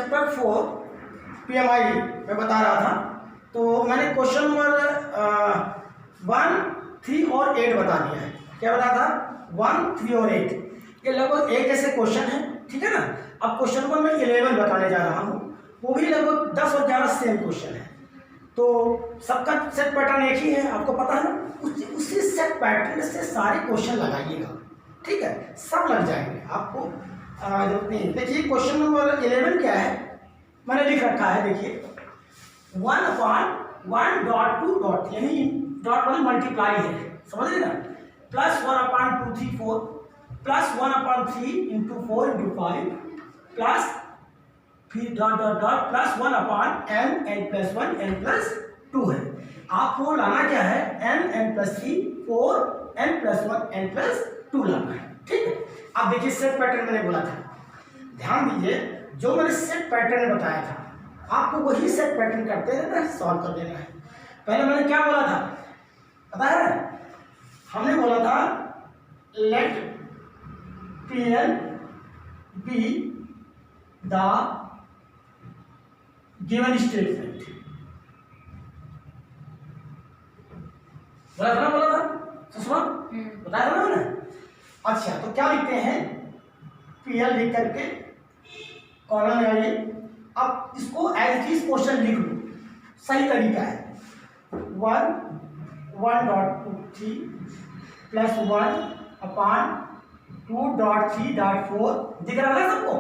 Chapter 4 PMI में बता रहा था, तो मैंने क्वेश्चन नंबर 1, 3 और 8 बता दिया है। क्या बता था? 1, 3 और 8 ये लगभग एक जैसे क्वेश्चन है, ठीक है ना। अब क्वेश्चन नंबर मैं 11 बताने जा रहा हूँ, वो भी लगभग 10 और 11 सेम क्वेश्चन है। तो सबका सेट पैटर्न एक ही है, आपको पता है ना। उसी सेट पैटर्न से सारे क्वेश्चन लगाइएगा, ठीक है, सब लग जाएंगे आपको। देखिए क्वेश्चन नंबर 11 क्या है, मैंने लिख रखा है, देखिए 1/1 डॉट 2 डॉट, यानी डॉट वाली मल्टीप्लाई है, समझ रहे ना। Plus 1/2 3 4 plus 1/3 into 4 into 5 plus फिर dot dot dot plus 1/n n plus 1 n plus 2 है। आपको लाना क्या है? n plus 3 4 n plus 1 n plus 2 लाना है, ठीक है। अब देखिए सेट पैटर्न मैंने बोला था, ध्यान दीजिए, जो मैंने सेट पैटर्न बताया था आपको वही सेट पैटर्न करते रहना है, सॉल्व कर देना है। पहले मैंने क्या बोला था पता है? हमने बोला था let Pn be the given statement, बोला था सुषमा, बताया था ना मैंने। अच्छा तो क्या लिखते हैं? PL लिख करके कॉलम में आइए। अब इसको एज इट क्वेश्चन लिख लो, सही तरीका है। 1/2 प्लस 1/2.3.4 दिख रहा है सबको,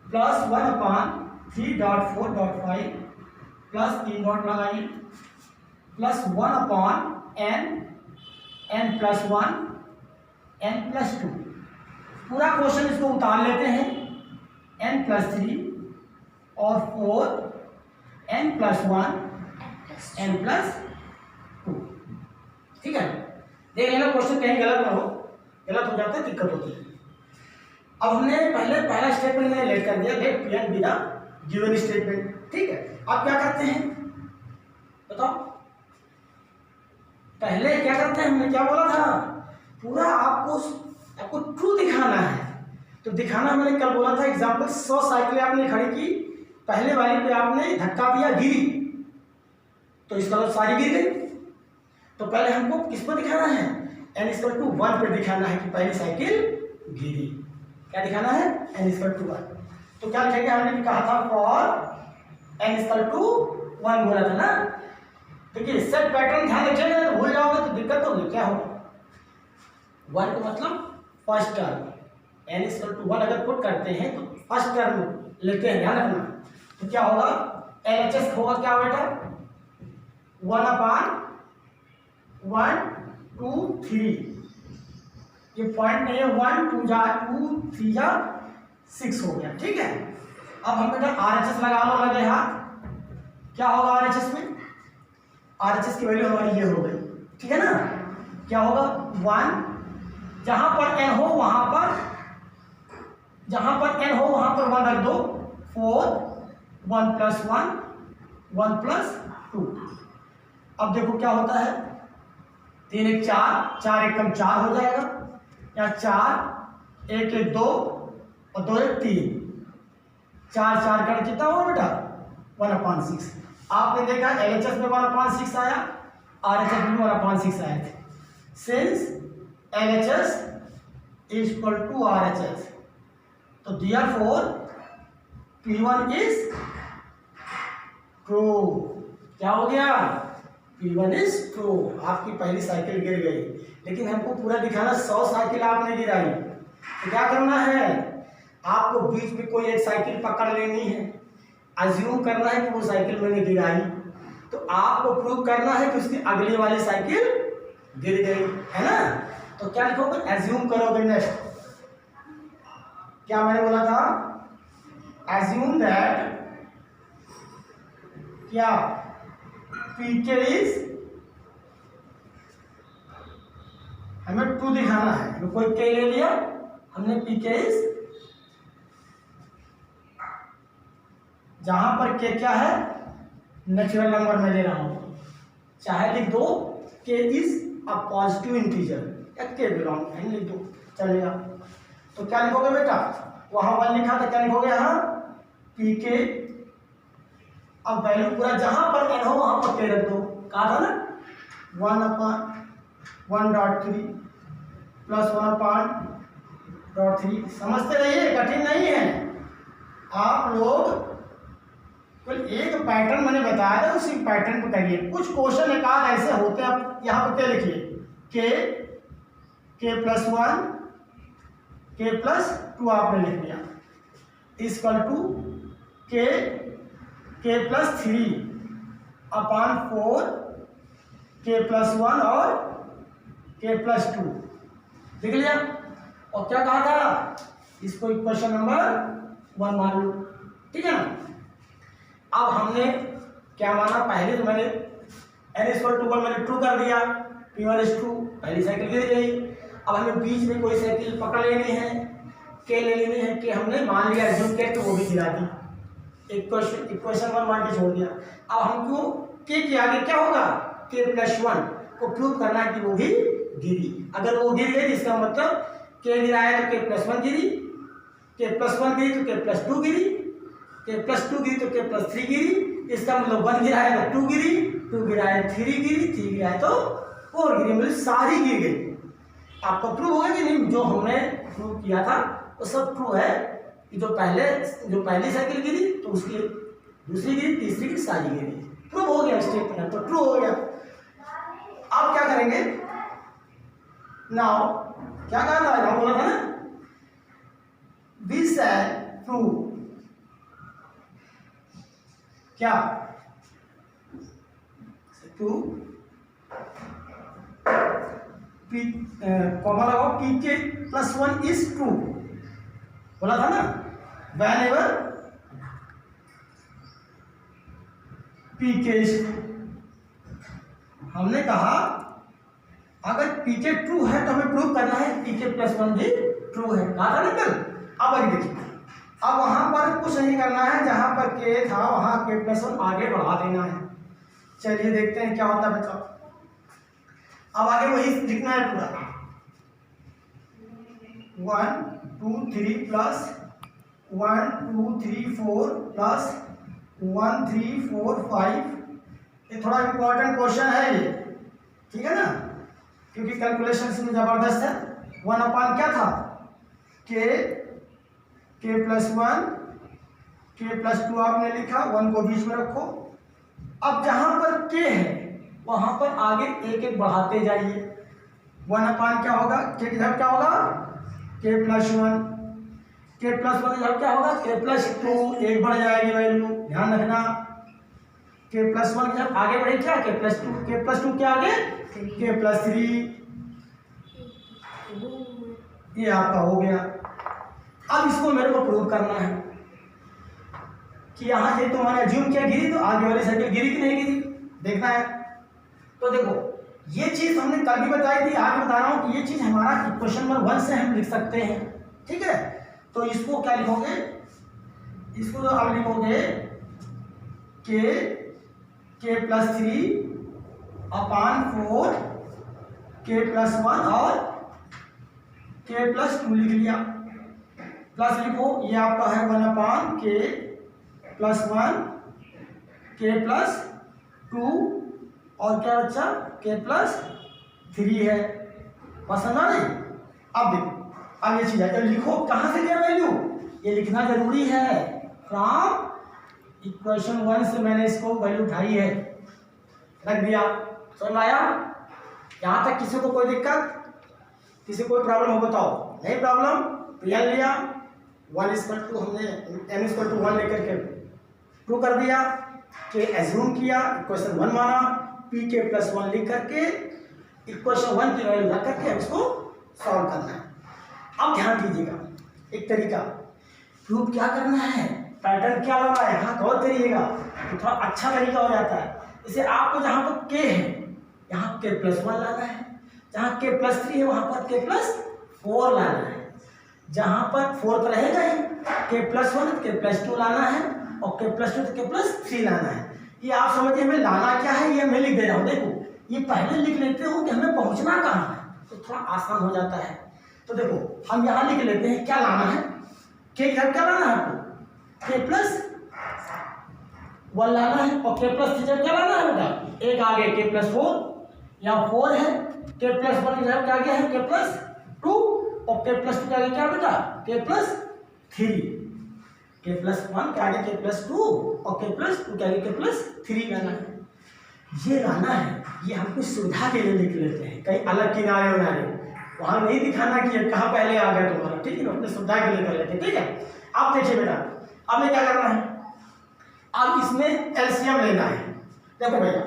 प्लस 1/3.4.5 प्लस 3 डॉट लगाइए, plus 1/n n plus 1 n plus 2। पूरा क्वेश्चन इसको उतार लेते हैं, n प्लस 3 और 4 n प्लस 1 n प्लस 2, ठीक है। देख लेना क्वेश्चन कहीं गलत ना हो, गलत हो जाता है दिक्कत होती है। अब हमने पहला स्टेटमेंट मैंने लेट कर दिया, let Pn be the given statement, ठीक है। अब क्या करते हैं बताओ? पहले क्या करते हैं, हमने क्या बोला था? पूरा आपको ट्रू दिखाना है। तो दिखाना मैंने कल बोला था, एग्जांपल 100 साइकिलें आपने खड़ी की, पहले वाली पे आपने धक्का दिया, गिरी, तो इसका मतलब सारी गिर गई। तो पहले हमको किस पर दिखाना है? n=1 पे दिखाना है कि पहली साइकिल गिरी। क्या दिखाना है? n=1। तो क्या लिखेंगे? हमने भी कहा था फॉर n=1 बोला था ना। देखिए सेट पैटर्न ध्यान रखिएगा, तो भूल जाओगे तो दिक्कत होगी। क्या होगा? 1 का मतलब फर्स्ट टर्म, n=1 अगर पुट करते हैं तो फर्स्ट टर्म लेते हैं, ध्यान रखना। तो क्या होगा? LHS होगा क्या बेटा? 1/1 2 3, ये पॉइंट नहीं है, 1 2 जा 2 3 जा 6 हो गया, ठीक है। अब हम बेटा RHS लगा लो, लगे हाथ। क्या होगा RHS में? RHS की वैल्यू हमारी ये हो गई, ठीक है ना। क्या होगा? 1, जहां पर n हो वहां पर, जहां पर n हो वहां पर 1 रख दो। 4 1 प्लस 1 1 प्लस 2। अब देखो क्या होता है, 3 1 4 4 1 कम 4 हो जाएगा, या 4 1 1 2 और 2 1 3, 4 4 का कितना हुआ बेटा? 1/6। आपने देखा LHS में 1/6 आया, RHS में 1/6 आए थे। सिंस LHS = RHS, तो therefore P1 इज ट्रू। क्या हो गया? P1 is true. आपकी पहली साइकिल गिर गई, लेकिन हमको पूरा दिखाना 100 साइकिल आपने गिराई। तो क्या करना है? आपको बीच में कोई एक साइकिल पकड़ लेनी है, अज्यूम करना है कि वो साइकिल मैंने गिराई, तो आपको प्रूव करना है कि उसकी अगली वाली साइकिल गिर गई, है ना। तो क्या लिखोगे? एज्यूम करोगे। नेक्स्ट क्या मैंने बोला था? एज्यूम दैट क्या PK इज, हमें 2 दिखाना है, कोई K ले लिया हमने, PK इज, जहां पर K क्या है? नेचुरल नंबर में ले रहा हूं, चाहे लिख दो K is a positive integer, या K बिलोंग नहीं लिख दो चलेगा। तो क्या लिखोगे बेटा? वहां 1 लिखा था, क्या लिखोगे? यहाँ पी के, अब वैल्यू पूरा जहां पर एन हो वहां पर के रख दो, कहा था ना 1/1.3 प्लस 1/3। समझते रहिए, कठिन नहीं है। आप लोग केवल एक पैटर्न मैंने बताया था, उसी पैटर्न पे करिए। कुछ क्वेश्चन एक आध ऐसे होते हैं, आप यहाँ पर क्या लिखिए, के प्लस 1 के प्लस 2 आपने लिख दिया इक्वल टू के प्लस 3/4 के प्लस 1 और के प्लस 2 लिख लिया। और क्या कहा था, इसको इक्वेशन नंबर 1 मान लो, ठीक है ना। अब हमने क्या माना, पहले तो मैंने n=1 मैंने ट्रू कर दिया, P1 is true, पहली साइकिल गिर गई। अब हमें बीच में कोई साइकिल पकड़ लेनी है, के ले लेनी है, कि हमने मान लिया एज्यूम के, तो वो भी गिरा दी, इक्वेशन 1 मान के छोड़ दिया। अब हमको के आगे क्या होगा, के प्लस 1 को प्रूव करना है कि वो भी गिरी। अगर वो गिर गई, इसका मतलब के गिरा है तो के प्लस 1 गिरी, के प्लस 1 गिरी तो के प्लस 2 गिरी, के प्लस 2 गिरी तो के प्लस 3 गिरी। इसका मतलब 1 गिरा है तो 2 गिरी, 2 गिरा है 3 गिरी, 3 गिरा है तो 4 गिरी, मतलब सारी गिर गई। आपको प्रूव होगा कि नहीं, जो हमने प्रूव किया था वो सब ट्रू है कि जो पहली साइकिल गिरी तो उसकी दूसरी गिरी, तीसरी गिरी, सारी गिरी। प्रूव हो गया, स्टेप पर तो ट्रू हो गया। अब क्या करेंगे, नाउ क्या कहा था, नाउ बोला था ना, वी शैल प्रूव क्या, प्रूव कॉमा लगाओ, पी के प्लस 1 इज ट्रू, बोला था ना। व्हेनेवर पी के इज ट्रू, हमने कहा अगर पी के ट्रू है तो हमें प्रूव करना है पी के प्लस 1 भी ट्रू है, कहा था ना कल। अब आगे देखिए, अब वहां पर कुछ नहीं करना है, जहां पर के था वहां के प्लस 1 आगे बढ़ा देना है। चलिए देखते हैं क्या होता है बच्चा। अब आगे वही लिखना है पूरा, 1 2 3 प्लस 1 2 3 4 प्लस 1 3 4 5। ये थोड़ा इंपॉर्टेंट क्वेश्चन है ये, ठीक है ना, क्योंकि कैलकुलेशन में जबरदस्त है। 1/, क्या था, के प्लस 1 के प्लस 2 आपने लिखा, 1 को बीच में रखो। अब जहां पर के है वहां पर आगे एक एक बढ़ाते जाइए। 1/, क्या होगा, के की जगह क्या होगा, के प्लस 1, के प्लस 1 की जगह क्या होगा, के प्लस 2, एक बढ़ जाएगी वैल्यू, ध्यान रखना। के प्लस 1 की जगह आगे बढ़े क्या, के प्लस 2, के प्लस 2 क्या आगे, के प्लस 3, ये आपका हो गया। अब इसको मेरे को प्रूव करना है कि यहाँ से तो मैंने अज्यूम किया गिरी, तो आगे वाली साइकिल गिरी कि नहीं गिरी, देखना है। तो देखो, ये चीज हमने कल भी बताई थी, आज बता रहा हूं कि ये चीज हमारा क्वेश्चन नंबर 1 से हम लिख सकते हैं, ठीक है। तो इसको क्या लिखोगे, इसको तो आप लिखोगे के प्लस 3/4 के प्लस 1 और के प्लस 2 लिख लिया। प्लस लिखो, ये आपका है 1/, के प्लस 1 के प्लस 2 और क्या बच्चा, के प्लस 3 है। पसंद आ रही। अब देखो, अब ये चीज है, लिखो कहां से दिया वैल्यू, ये लिखना जरूरी है। फ्रॉम इक्वेशन 1 से मैंने इसको वैल्यू उठाई है, रख दिया। समझ में आया? यहां तक किसी को कोई दिक्कत, किसी कोई प्रॉब्लम हो बताओ? नहीं प्रॉब्लम, तो यह लिया 1 हमने n=1 लेकर के प्रूव कर दिया, कि एज्यूम किया, इक्वेशन 1 माना, पी के प्लस 1 लिख करके इक्वेशन 1 की वैल्यू रख करके इसको सॉल्व करना है। अब ध्यान दीजिएगा, एक तरीका प्रूफ क्या करना है, पैटर्न क्या लगा है, यहाँ गौर करिएगा तो थोड़ा अच्छा तरीका हो जाता है। जैसे आपको जहाँ पर के है यहाँ के प्लस 1 लाना है, जहाँ के प्लस 3 है वहाँ पर के प्लस 4 लाना है, जहाँ पर 4 तो रहेगा ही, के प्लस 1 के प्लस 2 लाना है और के प्लस 2 के प्लस 3 लाना है। ये आप समझिए हमें लाना क्या है, ये मैं लिख दे रहा हूँ। देखो, ये पहले लिख लेते हो कि हमें पहुँचना कहाँ है, तो थोड़ा आसान हो जाता है। तो देखो हम यहाँ लिख लेते हैं क्या लाना है, के क्या लाना है आपको, के प्लस 1 लाना है और k प्लस 3 क्या लाना है बेटा, एक आगे k प्लस 4, यहाँ 4 है, k प्लस 1 क्या गया है k प्लस 2 और k प्लस 2 क्या आगे क्या बेटा k प्लस 3, k प्लस 1 क्या आगे k प्लस 2 और k प्लस 2 क्या आगे k प्लस 3 लाना है। ये लाना है, ये हम कुछ सुविधा के लिए लिख लेते हैं, कहीं अलग किनारे उनारे वहां नहीं दिखाना कि ये कहाँ पहले आ गया तुम्हारा, ठीक है ना, अपने सुविधा के लिए कर लेते हैं, ठीक है। अब देखिए बेटा, अब हमें क्या करना है, अब इसमें एलसीएम लेना है। देखो भैया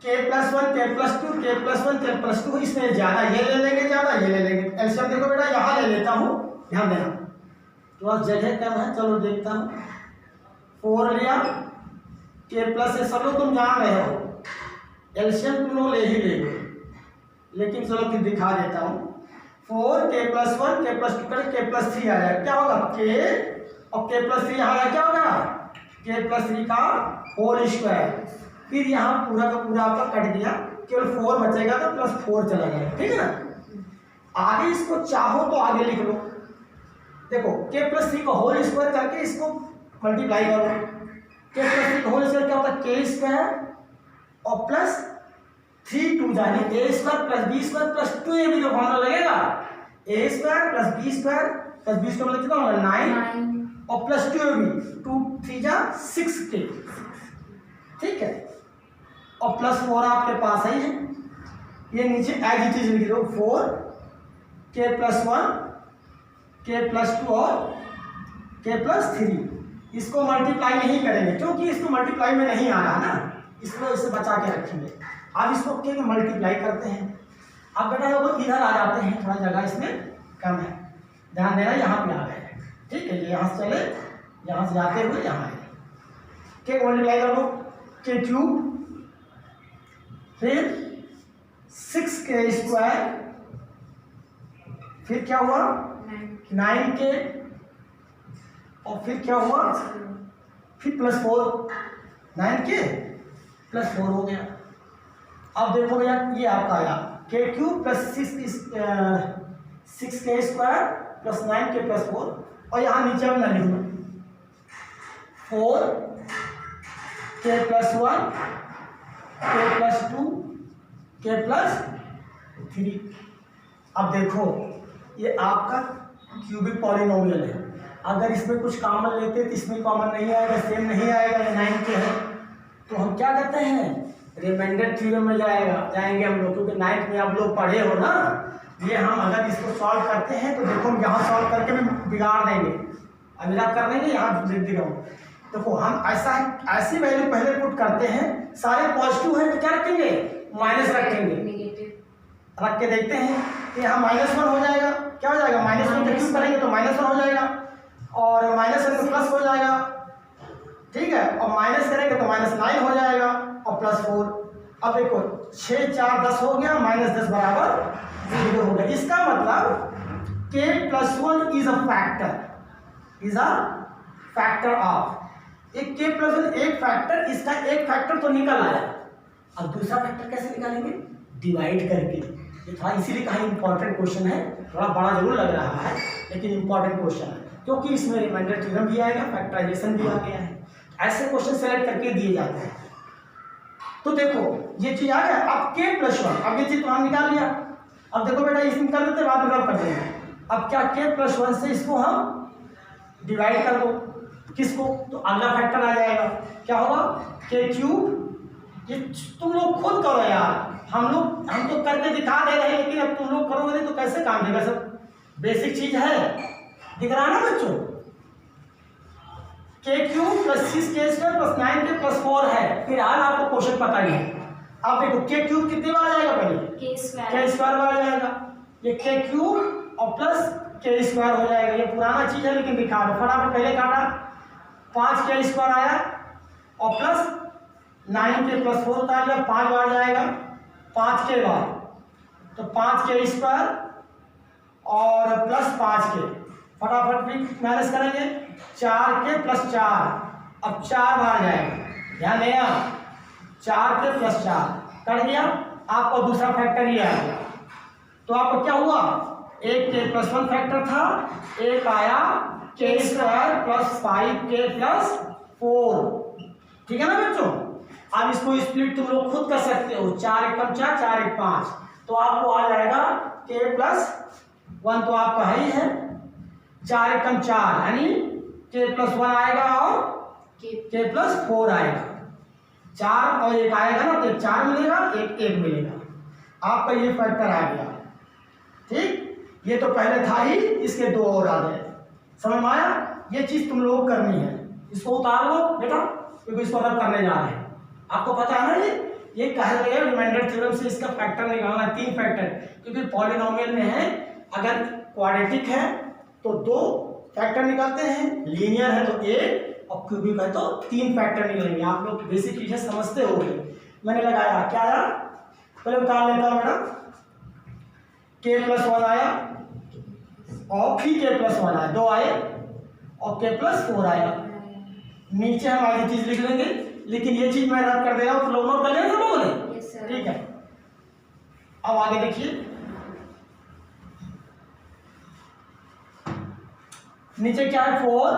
k plus 1 k plus 2 k plus 1 k plus 2, इसमें ज्यादा ये ले लेंगे, ज्यादा ये ले लेंगे। एलसीएम देखो बेटा यहाँ ले लेता हूँ, ध्यान देना, तो जगह कम है, चलो देखता हूँ। 4 लिया, k प्लस है, सब लोग तुम जान रहे हो एलसीएम तुम लोग ले ही लेंगे, लेकिन चलो फिर दिखा देता हूँ। 4 k plus 1 k plus 2 k plus 3 आ जाएगा, क्या होगा k और k प्लस 3 यहाँ आया, क्या होगा k प्लस 3 का होल स्क्वायर। फिर यहाँ पूरा का पूरा आपका कट गया, केवल 4 बचेगा तो प्लस 4 चला जाएगा, ठीक है ना। आगे इसको चाहो तो आगे लिख लो, देखो k प्लस 3 का होल स्क्वायर करके इसको मल्टीप्लाई करो। k प्लस 3 का होल स्क्वायर क्या होता है, k स्क्वायर और प्लस 3 2 जाने a square plus b square plus 2a भी जो फॉर्मूला लगेगा, a square plus b square plus b square मतलब कितना होगा 9 और प्लस 2ab 2 3 जा 6k, ठीक है। और प्लस 4 आपके पास ही है, ये नीचे एज इट इज लिख दो 4 k प्लस 1 k प्लस 2 और k प्लस 3। इसको मल्टीप्लाई नहीं करेंगे क्योंकि इसको मल्टीप्लाई में नहीं आ रहा ना, इसको इसे बचा के रखेंगे। अब इसको k में मल्टीप्लाई करते हैं। अब बेटा लोग इधर आ जाते हैं, थोड़ा जगह इसमें कम है, ध्यान देना, यहाँ पे आ गए, ठीक है। ये यहाँ से चले, यहाँ से जाते हुए यहाँ आए, k मल्टीप्लाई कर लो, k क्यूब, फिर 6k स्क्वायर, फिर क्या हुआ 9k और फिर क्या हुआ, फिर प्लस 4, 9k प्लस 4 हो गया। अब देखो भैया ये आपका आया k cube plus 6k square plus 9k plus 4, और यहाँ नीचे में ना लिखूंगा 4k plus 1 k plus 2 k plus 3। अब देखो ये आपका क्यूबिक पॉलिनोमियल है, अगर इसमें कुछ कॉमन लेते तो इसमें कॉमन नहीं आएगा, सेम नहीं आएगा, ये 9k है, तो हम क्या कहते हैं रिमाइंडर थ्योरम में जाएंगे हम लोग, क्योंकि 9th में आप लोग पढ़े हो ना। ये हम अगर इसको सॉल्व करते हैं तो देखो हम यहाँ सॉल्व करके भी बिगाड़ देंगे, अभी आप कर देंगे, यहाँ लिख दिखाऊँ। देखो हम ऐसी वैल्यू पहले पुट करते हैं, सारे पॉजिटिव हैं तो क्या रखेंगे माइनस रखेंगे, रख के देखते हैं कि यहाँ -1 हो जाएगा, क्या हो जाएगा -1 क्यूब करेंगे तो -1 हो जाएगा, और -1 तो प्लस हो जाएगा, ठीक है, और माइनस करेंगे तो -9 हो जाएगा और प्लस 4। अब देखो 6 4 10 हो गया, -10 बराबर 0 हो गया। इसका मतलब k plus 1 is a factor of, एक k प्लस 1 एक फैक्टर, इसका एक फैक्टर तो निकल आया। अब दूसरा फैक्टर कैसे निकालेंगे, डिवाइड करके। ये थोड़ा इसीलिए कहा इंपॉर्टेंट क्वेश्चन है, थोड़ा बड़ा जरूर लग रहा है लेकिन इंपॉर्टेंट क्वेश्चन है, क्योंकि इसमें रिमाइंडर थ्योरम भी आएगा, फैक्टराइजेशन भी आ गया है, ऐसे क्वेश्चन सेलेक्ट करके दिए जाते हैं। तो देखो ये चीज आ गया। अब k प्लस 1, अब ये चीज तो हम निकाल लिया। अब देखो बेटा इसमें कर देते, बाद में रब कर देंगे। अब क्या k प्लस 1 से इसको हम डिवाइड कर दो, किसको, तो अगला फैक्टर आ जाएगा, क्या होगा k क्यूब। ये तुम लोग खुद करो यार, हम तो करके दिखा दे रहे हैं, लेकिन अब तुम लोग करोगे नहीं तो कैसे काम देगा, सब बेसिक चीज है, दिख रहा है ना बच्चों। k cube plus 6k square plus 9k plus 4 है, फिर आज आपको क्वेश्चन पता ही है। अब देखो k क्यूब कितनी बार आएगा, पहले k स्क्वायर बार आएगा, ये k क्यूब और प्लस k स्क्वायर हो जाएगा। ये पुराना चीज है लेकिन दिखा दो, फटाफट पहले काटा, 5k स्क्वायर आया और प्लस 9k प्लस 4 का 5 बार जाएगा, 5k बार, तो 5k स्क्वायर और प्लस 5k, फटाफट भी माइनस करेंगे, 4k प्लस 4, अब 4 बार जाएगा, ध्यान देना, 4k प्लस 4 कर दिया, आपको दूसरा फैक्टर ये आ गया। तो आपको क्या हुआ, एक k प्लस 1 फैक्टर था, एक आया k square plus 5k plus 4, ठीक है ना बच्चों। अब इसको स्प्लिट तुम लोग खुद कर सकते हो, 4 एकम 4, 4 एक 5, तो आपको आ जाएगा k+1 तो आपका ही है, 4 एकम 4 यानी k+1 आएगा और k+4 आएगा, 4 और 1 आएगा ना, तो 4 मिलेगा, 1 मिलेगा, आपका ये फैक्टर आ गया। ठीक, ये तो पहले था ही, इसके 2 और आ गए, समझ में आया। ये चीज तुम लोग करनी है, इसको उतार लो बेटा, क्योंकि इसको हम करने जा रहे हैं। आपको पता है ना, ये कहा गया रिमाइंडर थ्योरम से इसका फैक्टर निकालना है, 3 फैक्टर, क्योंकि पॉलिनोमियल में है, अगर क्वाड्रेटिक है तो 2 फैक्टर निकलते हैं, लीनियर है तो 1 और क्यूबिक है तो 3 फैक्टर निकलेंगे। आप लोग बेसिक चीजें समझते होंगे। मैंने लगाया क्या आया, पहले उतार लेता हूं मैडम, k+1 आया और फिर k+1 आया, 2 आए और k+4 आया। नीचे हम आगे चीज लिख लेंगे, लेकिन ये चीज मैं रद्द कर दे रहा हूं, तो लोग नोट कर लेंगे सब लोगों ने, ठीक है। अब आगे देखिए, नीचे क्या है, 4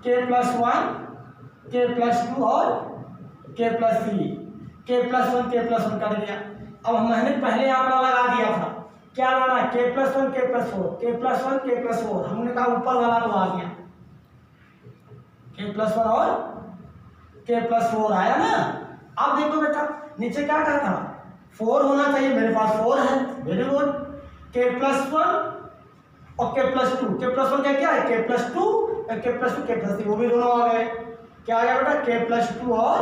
k+1 k+2 और k+3, k+1 कर दिया। अब हमने पहले आंकड़ा लगा दिया था, क्या लाना, k+1 k+4 हमने कहा ऊपर वाला तो आ गया, k+1 और k+4 आया ना। अब देखो बेटा नीचे क्या कहा था, 4 होना चाहिए, मेरे पास 4 है, वेरी गुड, k+1 और k+1 क्या है, k+2 और k+3 वो भी दोनों आ गए, क्या आ गया बेटा, k+2 और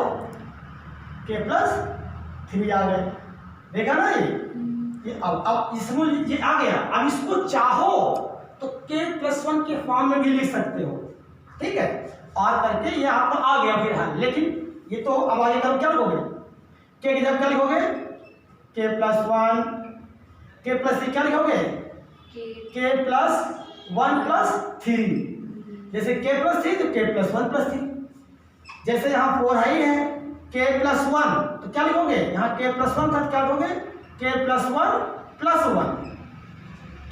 k+3 आ गए, देखा ना ये अब इसमें ये आ गया। अब इसको चाहो तो k+1 के फॉर्म में भी लिख सकते हो, ठीक है, और करके ये आपका आ गया फिर हल। लेकिन ये तो अब आगे करो, क्या लिखोगे, k की जगह क्या लिखोगे, k+1 k+3 क्या लिखोगे, k+1+3, जैसे k+3 तो k+1+3, जैसे यहाँ 4 है ही है, k+1 तो क्या लिखोगे, यहाँ k+1 था, क्या लिखोगे, k+1+1,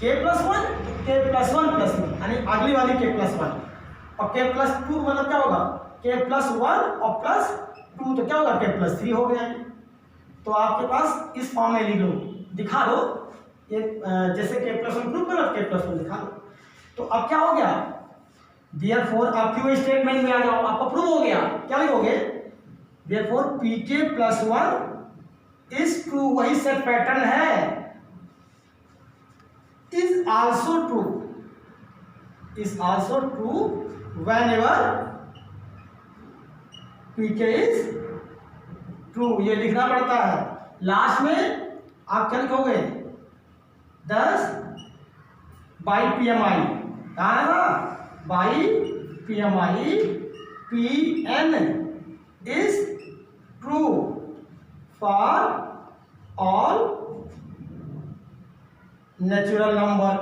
k+1+1 यानी अगली वाली k+1, और k+2 मतलब क्या होगा, k+1 और +2 तो क्या होगा, k+3 हो गया। तो आपके पास इस फॉर्म में लिख लो, दिखा दो, ये जैसे k+1 प्रूव करो, k+1 दिखा दो। तो अब क्या हो गया, देयरफॉर अब क्यों स्टेटमेंट में आ जाओ, आपका प्रूव हो गया, क्या लिखोगे, देयरफॉर pk+1 इज ट्रू, वही सेट पैटर्न है, is also true whenever pk is true, ये लिखना पड़ता है। लास्ट में आप क्या लिखोगे, 10/PMI, कहा ना, by PMI Pn is true for all natural number,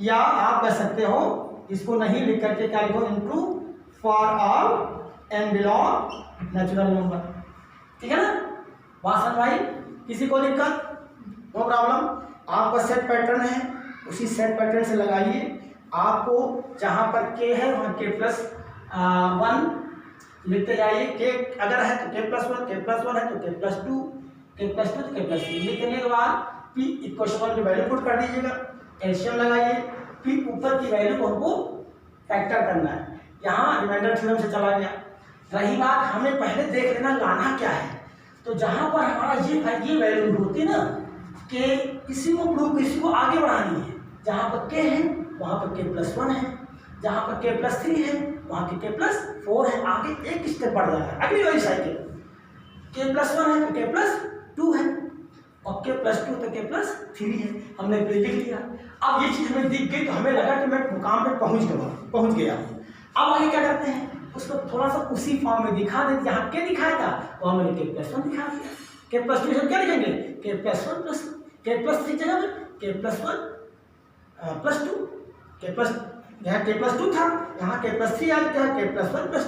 या आप कह सकते हो इसको नहीं लिख करके क्या लिखो, into for all n belong natural number, ठीक है ना। बात समझ आई, किसी को दिक्कत, नो प्रॉब्लम। आपका सेट पैटर्न है, उसी सेट पैटर्न से लगाइए। आपको जहां पर k है वहां k+1 लिखते जाइए, k अगर है तो k+1 है तो k+2 तो k+3 लिखने के बाद p =1 की वैल्यू पुट कर दीजिएगा, एलसीएम लगाइए, फिर ऊपर की वैल्यू को हमको फैक्टर करना है। यहाँ रिमाइंडर थ्योरम से चला गया। रही बात, हमें पहले देख लेना लाना क्या है, तो जहाँ पर हमारा ये वैल्यू होती ना, कि किसी को प्रूव, किसी को आगे बढ़ानी है, जहाँ पर k है वहाँ पर k+1 है, जहाँ पर k+3 है वहाँ के k+4 है, आगे एक स्टेप बढ़ रहा है, अगली वाली साइकिल k+1 है तो k+2 है और k+2 तो k+3 है, हमने लिख लिया। अब ये चीज हमें दिख गई तो हमें लगा कि मैं मुकाम पे पहुंच गया। अब आगे क्या करते हैं, उसको थोड़ा सा उसी फॉर्म में दिखा देते, जहाँ k दिखाया था वहाँ मैंने k+1 दिखा दिया, k+2 से क्या लिखेंगे, k+1 + k+3 जगह k+1 +2 यहाँ k+2 था, यहाँ k+3 आ गया, k+1 + 2,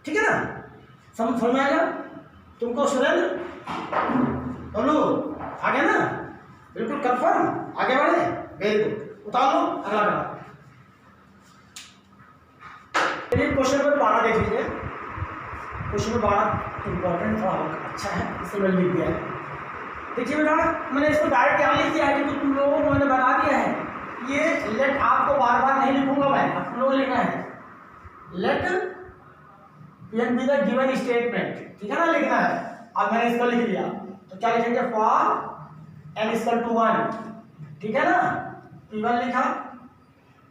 ठीक है ना। समझ में आएगा तुमको सुरेंद्र, बोलो आगे ना, बिल्कुल कंफर्म, आगे बढ़े, वेरी गुड। उतार लो अगला ग्राफ। क्वेश्चन नंबर 12 देख लीजिए। क्वेश्चन बड़ा इंपॉर्टेंट था, अच्छा है, इसे मैं लिख दिया है। देखिए बेटा, मैंने इसको डायरेक्ट यहाँ लिख दिया है क्योंकि तुम लोगों को मैंने बता दिया है। ये लेट आपको बार बार नहीं लिखूंगा मैं, आप लोग लिखना है let P the given statement, ठीक है ना, लिखना है। अब मैंने इसको लिख दिया तो क्या लिखेंगे, फॉर n इक्वल टू 1, ठीक है ना, P1 लिखा।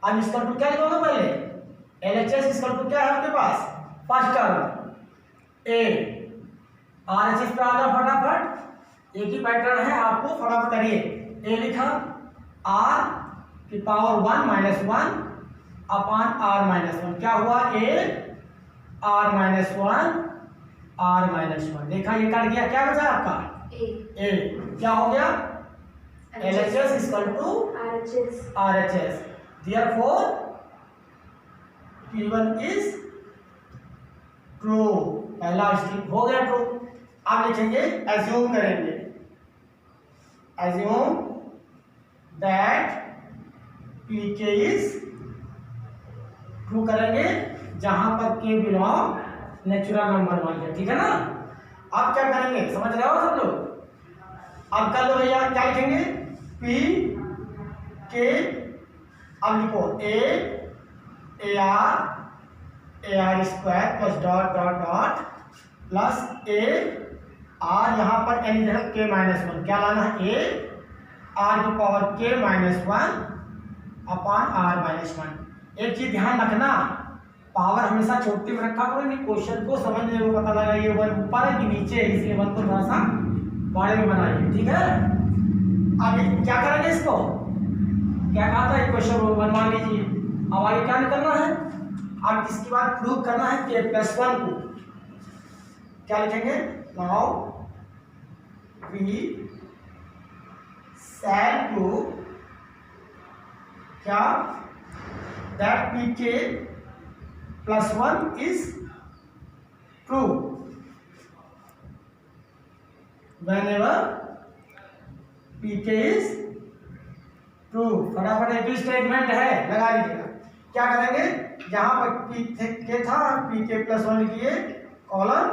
अब इसका टू क्या लिखोगे पहले, LHS इसका टू क्या है आपके पास, फर्स्ट टर्म A, RHS पे आ जाओ फटाफट, एक ही पैटर्न है, आपको फटाफट करिए। A लिखा, R की power 1 minus 1 upon R minus 1, क्या हुआ, A R minus 1 R minus 1, देखा ये कट गया, क्या बचा आपका A, क्या हो गया, LHS equal to RHS, therefore P1 is true, पहला स्टेप हो गया ट्रू। अब लिखेंगे, एज्यूम करेंगे, assume that PK is true करेंगे जहां पर K बिलोंग नेचुरल नंबर मान लिया, ठीक है ना। अब क्या करेंगे, समझ रहे हो सब लोग, अब कर लो भैया, क्या लिखेंगे, P K, अब लिखो AR square plus dot dot dot plus AR, यहाँ पर n इधर K माइनस 1, क्या लाना है, AR की power K minus 1 upon R minus 1। एक चीज ध्यान रखना, पावर हमेशा छोटी में रखा करो, नहीं क्वेश्चन को समझने में पता लगा ये 1 ऊपर है कि नीचे है, इसलिए 1 को थोड़ा सा बड़े में बनाइए, ठीक है। अब क्या करेंगे, इसको क्या कहा था, क्वेश्चन 1 मान लीजिए। अब आगे क्या निकलना है, अब इसके बाद प्रूव करना है K प्लस 1 को, क्या लिखेंगे, नाउ वी शैल प्रूव क्या, that PK plus 1 is true whenever PK is true. फटाफट एक ही स्टेटमेंट है, लगा लीजिएगा। क्या करेंगे, जहां पर K था PK प्लस 1 लिखिए, column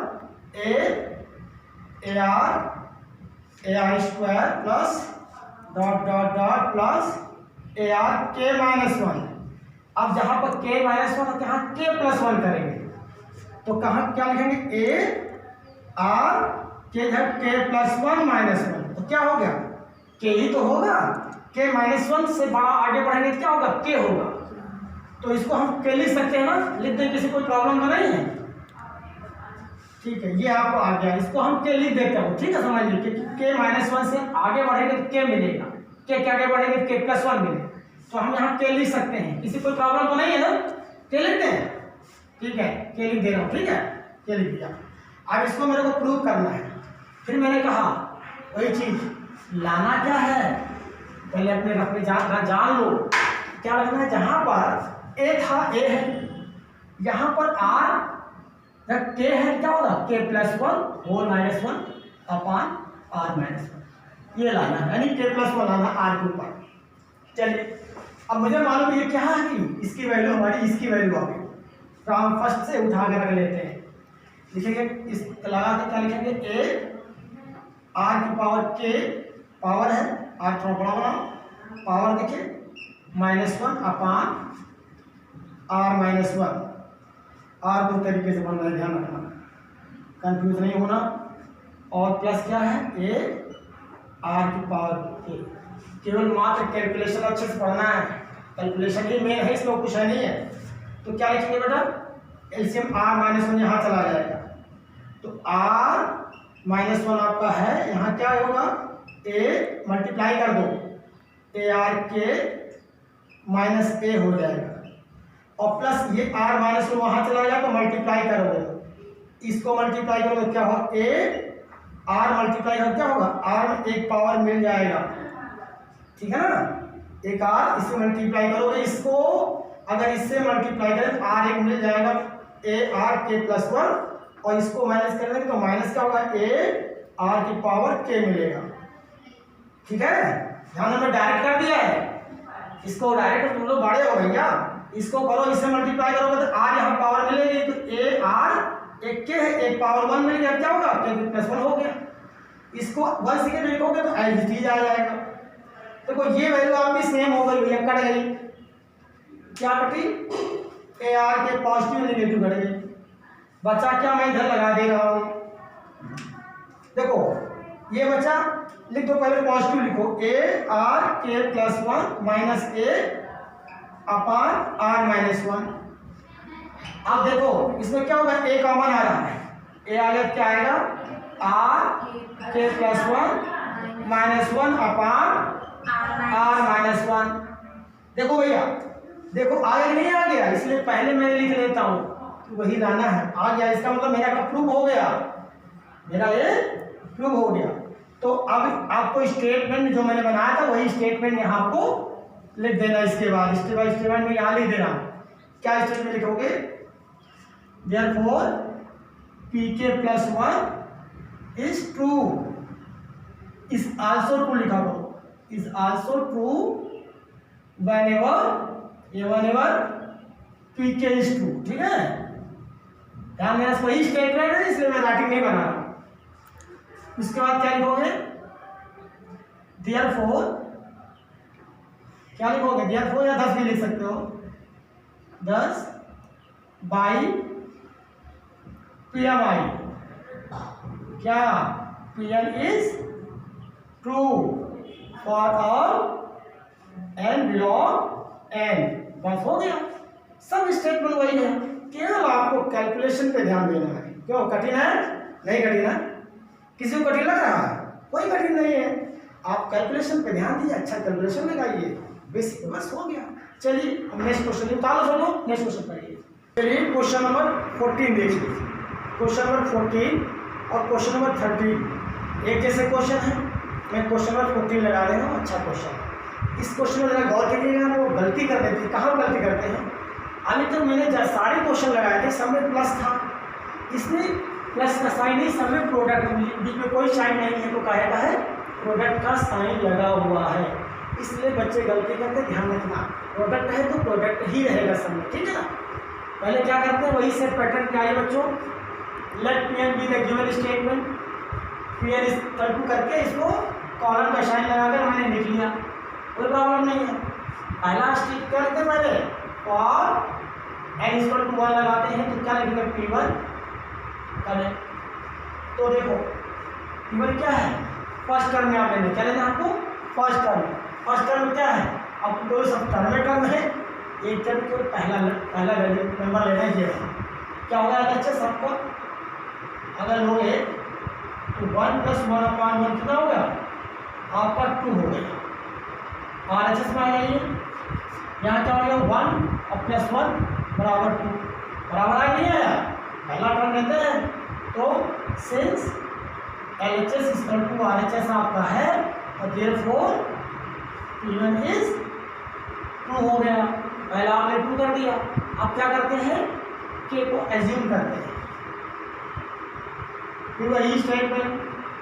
AR square plus dot dot dot plus AR K minus 1। अब जहां पर K माइनस 1 यहाँ K प्लस 1 करेंगे, तो कहाँ क्या लिखेंगे, AR K प्लस 1 माइनस 1, तो क्या हो गया, K ही तो होगा, K माइनस 1 से बड़ा आगे बढ़ेंगे क्या होगा, K होगा, तो इसको हम K लिख सकते हैं ना, लिख दें, किसी कोई प्रॉब्लम तो नहीं है, ठीक है, ये आपको आ गया, इसको हम K लिख देते हैं, ठीक है, समझ लीजिए कि K माइनस 1 से आगे बढ़ेंगे तो K मिलेगा, K क्या आगे बढ़ेंगे K प्लस 1 मिलेगा, तो हम यहाँ K लिख सकते हैं, किसी कोई प्रॉब्लम तो नहीं है ना, K लिखते हैं, ठीक है, K लिख दे रहा हूँ, ठीक है, K लिख दिया। अब इसको मेरे को प्रूव करना है, फिर मैंने कहा वही चीज लाना क्या है, पहले अपने जान लो क्या लगना है, जहां पर A था A है, यहां पर R जब K है क्या होगा, K plus 1 whole minus 1 upon R minus 1, ये लाना है, यानी K प्लस 1 लाना R के ऊपर। चलिए, अब मुझे मालूम ये क्या है कि इसकी वैल्यू हमारी इसकी वैल्यू आ गई, तो हम फर्स्ट से उठा के रख लेते हैं, लिखेंगे इस लगा के क्या लिखेंगे, R की पावर K पावर है, R थोड़ा बड़ा बनाओ, पावर देखिए -1 अपॉन R माइनस 1, R दो तरीके से बन रहा है, ध्यान रखना, कंफ्यूज नहीं होना, और प्लस क्या है, R की पावर K, केवल मात्र कैलकुलेशन अच्छे से पढ़ना है, कैलकुलेशन ही मेन है, इसमें कुछ है नहीं है। तो क्या लिखेंगे बेटा, एलसीएम R माइनस 1 यहाँ चला जाएगा, तो R माइनस 1 आपका है, यहाँ क्या होगा, A मल्टीप्लाई कर दो, AR के माइनस A हो जाएगा, और प्लस ये R माइनस 1 वहाँ चला जाएगा, तो मल्टीप्लाई करोगे, इसको मल्टीप्लाई करोगे क्या होगा, R मल्टीप्लाई कर क्या होगा, R में एक पावर मिल जाएगा, ठीक है ना, एक R इससे मल्टीप्लाई करोगे, इसको अगर इससे मल्टीप्लाई करें तो R एक मिल जाएगा, AR K प्लस 1, और इसको माइनस कर देंगे तो माइनस क्या होगा, AR की पावर K मिलेगा, ठीक है, ध्यान में डायरेक्ट कर दिया है, इसको डायरेक्ट तुम लोग बड़े हो भैया, इसको करो, इससे मल्टीप्लाई करोगे तो R यहाँ पावर मिलेगी, तो AR एक के है, एक पावर 1 मिल गया, क्या होगा के प्लस 1 हो गया। इसको 1 से लिखोगे तो एज इट इज आ जाएगा। देखो ये वैल्यू आपकी सेम हो गई भैया, कट गई, क्या कटी, ए आर के पॉजिटिव नेगेटिव कट गई। बचा क्या, मैं इधर लगा दे रहा हूँ। देखो ये बचा, लिख दो पहले पॉजिटिव लिखो, A R K plus 1 minus A upon R minus 1। अब देखो इसमें क्या होगा, ए कॉमन आ रहा है, ए आ गया, क्या आएगा R K plus 1 minus 1 upon R minus 1। देखो भैया, देखो आगे नहीं आ गया, इसलिए पहले मैं लिख लेता हूँ, वही लाना है, आ गया, इसका मतलब मेरा का प्रूव हो गया, मेरा ये प्रूव हो गया। तो अब आपको स्टेटमेंट जो मैंने बनाया था वही स्टेटमेंट यहाँ आपको लिख देना। इसके बाद स्टेटमेंट में यहाँ लिख देना, क्या स्टेटमेंट लिखोगे, therefore pk plus 1 is true, is also true लिखा करो, is also true whenever pk is true. ठीक है, ध्यान देना, वही स्टेटमेंट है, इसलिए मैं राइटिंग नहीं बना रहा। उसके बाद क्या लिखोगे, देयरफॉर, क्या लिखोगे, देयरफॉर या 10 भी लिख सकते हो, 10 बाई PMI, क्या Pn is true for all n belong n। बस हो गया, सब स्टेटमेंट वही है, केवल आपको कैलकुलेशन पे ध्यान देना है। क्यों कठिन है, नहीं कठिन है, किसी को कठिन लग रहा है, कोई कठिन नहीं है, आप कैलकुलेशन पे ध्यान दीजिए, अच्छा कैलकुलेशन लगाइए, बेसिक बस हो गया। चलिए अब नेक्स्ट क्वेश्चन निकालो, सुनो नेक्स्ट क्वेश्चन पढ़िए। चलिए क्वेश्चन नंबर 14 देख लीजिए, क्वेश्चन नंबर 14 और क्वेश्चन नंबर 13 एक जैसे क्वेश्चन है। मैं क्वेश्चन नंबर 14 लगा रहा हूँ, अच्छा क्वेश्चन है। इस क्वेश्चन में जरा गौर करिएगा, वो गलती कर देते हैं, कहाँ गलती करते हैं, अभी तक मैंने सारे क्वेश्चन लगाए थे, सब में प्लस था, इसमें प्लस का साइन नहीं, सब में प्रोडक्ट, बीच में कोई साइन नहीं है, तो कहेगा है प्रोडक्ट का साइन लगा हुआ है, इसलिए बच्चे गलती करते, ध्यान रखना, प्रोडक्ट है तो प्रोडक्ट ही रहेगा सब में, ठीक है ना। पहले क्या करते हैं, वही से पैटर्न क्या है बच्चों, let Pn be the given statement, Pn is to करके इसको कॉलम का साइन लगाकर मैंने लिख लिया, कोई प्रॉब्लम नहीं है। पहला स्टेप करते पहले और n इक्वल टू 1 लगाते हैं, तो क्या लिखेंगे P1 करें। तो देखो P1 क्या है, फर्स्ट टर्म में आप लेना, क्या लेना आपको, फर्स्ट टर्म क्या है, अब तो सब टर्म में टर्म है, एक टर्म को पहला वैल्यू नंबर लेना है, ये क्या होगा बच्चे सबको, अगर लोगे तो 1 + 1/1 कितना होगा आपका 2 हो गया, RHS में आ जाइए, यहाँ क्या हो गया 1 और +1 बराबर 2, बराबर आ नहीं आया, पहला टर्म लेते हैं, तो सिंस LHS = RHS आपका है, और देयरफॉर P1 इज ट्रू हो गया, पहला आपने ट्रू कर दिया। अब क्या करते हैं, K को एज्यूम करते हैं, फिर वही statement,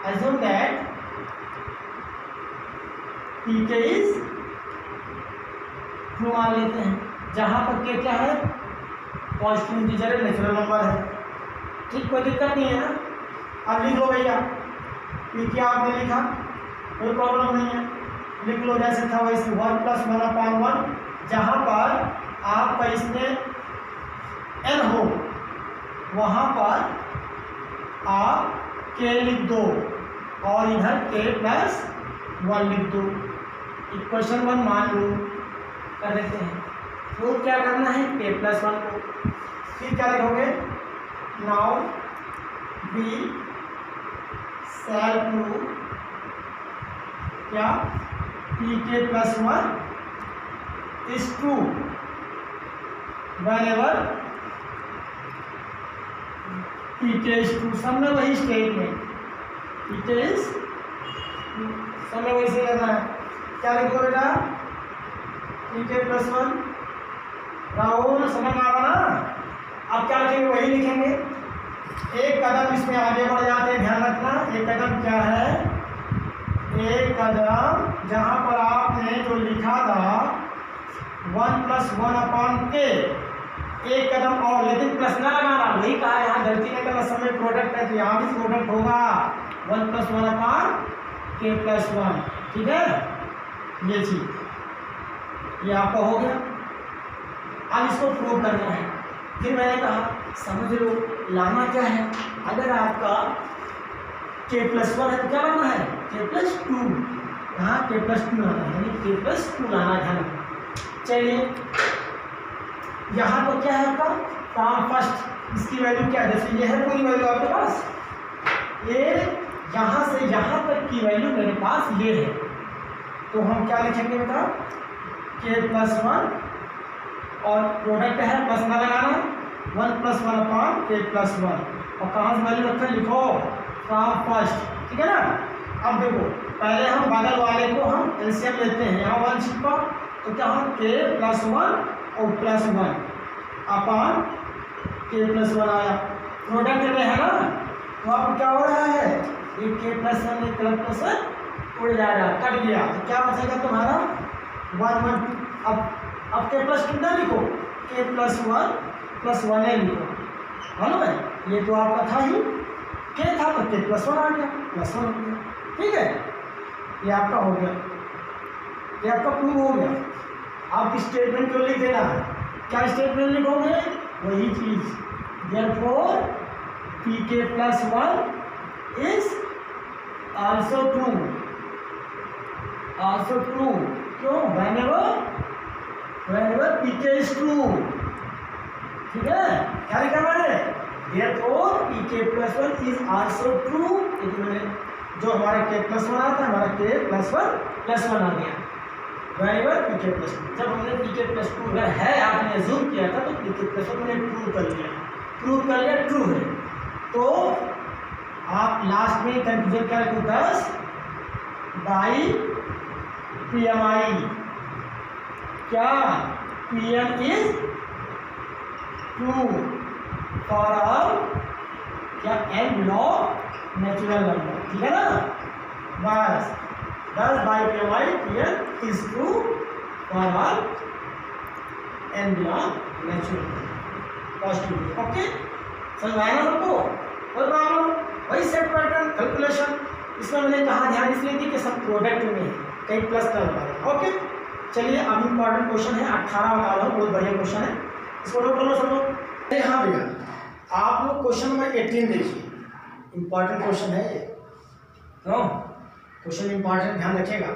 assume that Pk is true मान लेते हैं, जहाँ पर K क्या है, पॉजिटिव इंटीजर है, नेचुरल नंबर है, ठीक, कोई दिक्कत नहीं है ना। अब लिख लो भैया, Pk आपने लिखा, कोई प्रॉब्लम नहीं है, लिख लो जैसे था वैसे, 1 + 1/1, जहाँ पर आपका इसमें n हो वहाँ पर आप K लिख दो और इधर K + 1 लिख दो, इक्वेशन 1 मान लो, कर देते हैं। तो क्या करना है, K + 1 को, फिर क्या लिखोगे, नाउ वी शैल प्रूव क्या Pk + 1 is true whenever Pk is true, सब में वही स्टेटमेंट, Pk इज सब में वही से करना है। क्या लिखो बेटा, Pk + 1, राहुल समझ में आ रहा ना। अब क्या लिखेंगे, वही लिखेंगे, एक कदम इसमें आगे बढ़ जाते हैं, ध्यान रखना, एक कदम क्या है, एक कदम जहाँ पर आपने जो लिखा था 1 + 1/K, एक कदम और, लेकिन प्लस ना लगाना, वही कहा यहाँ गलती नहीं करना, समय प्रोडक्ट है तो यहाँ भी प्रोडक्ट होगा 1 + 1 अपान k + 1, ठीक है, ये चीज ये आपका हो गया। अब इसको प्रूव करना है, फिर मैंने कहा समझ लो लाना क्या है, अगर आपका k + 1 है तो क्या लाना है k + 2, यहाँ k + 2 लाना है, यानी k + 2 लाना है। चलिए यहाँ पर क्या है आपका फ्रॉम फर्स्ट, इसकी वैल्यू क्या है, जैसे ये है पूरी वैल्यू आपके पास, ये यहाँ से यहाँ तक की वैल्यू मेरे पास ये है, तो हम क्या लिखेंगे बेटा k + 1 और प्रोडक्ट है प्लस ना लगाना 1 + 1 अपान k + 1, और कहाँ से वैल्यू रखा लिखो फ्रॉम फर्स्ट, ठीक है ना। अब देखो पहले हम बगल वाले को हम एलसीएम लेते हैं, यहाँ 1 छिपा तो क्या हम k + 1 और +1 अपान k + 1 आया, प्रोडक्ट में है ना, तो अब क्या हो रहा है ये k + 1 एक +1 उड़ जाएगा, कट गया, तो क्या बचेगा तुम्हारा 1 1। अब k + 2 ना लिखो, k + 1 + 1 है लिखो, मालूम है ये तो आपका था ही, k था तो k + 1 आ गया, +1 हो गया, ठीक है, ये आपका हो गया, ये आपका प्रूव हो गया। आप स्टेटमेंट को लिख देना है, क्या स्टेटमेंट लिखोगे वही चीज, therefore pk + 1 is also true, क्यों, whenever pk is true, ठीक है, क्या लिखा मैंने, therefore pk + 1 is also true, मैंने जो हमारा k + 1 आता है हमारा k + 1 आ गया, whenever pk + 2, जब हमने pk + 2 अगर है आपने अज्यूम किया था तो pk + 1 मैंने प्रूव कर लिया ट्रू है, तो आप लास्ट में कंक्लूजन क्या रखो 10 बाई PMI, क्या PM is true for all, क्या n बिलोंग नेचुरल नंबर, ठीक है ना, बस 10 by PMI PM is true for all n belong natural positive, okay, समझ आया ना सबको, कोई प्रॉब्लम, वही सेट पैटर्न कैलकुलेशन, इसमें मैंने कहा ध्यान इसलिए दी कि सब प्रोडक्ट में है, कहीं प्लस ना लगा, ओके। चलिए अब इम्पॉर्टेंट क्वेश्चन है 18 बता रहा हूँ, बहुत बढ़िया क्वेश्चन है, इसको नोट कर लो सब लोग। हाँ भैया, आप लोग क्वेश्चन नंबर 18 देखिए, इम्पॉर्टेंट क्वेश्चन है ये, क्वेश्चन इम्पॉर्टेंट, ध्यान रखिएगा।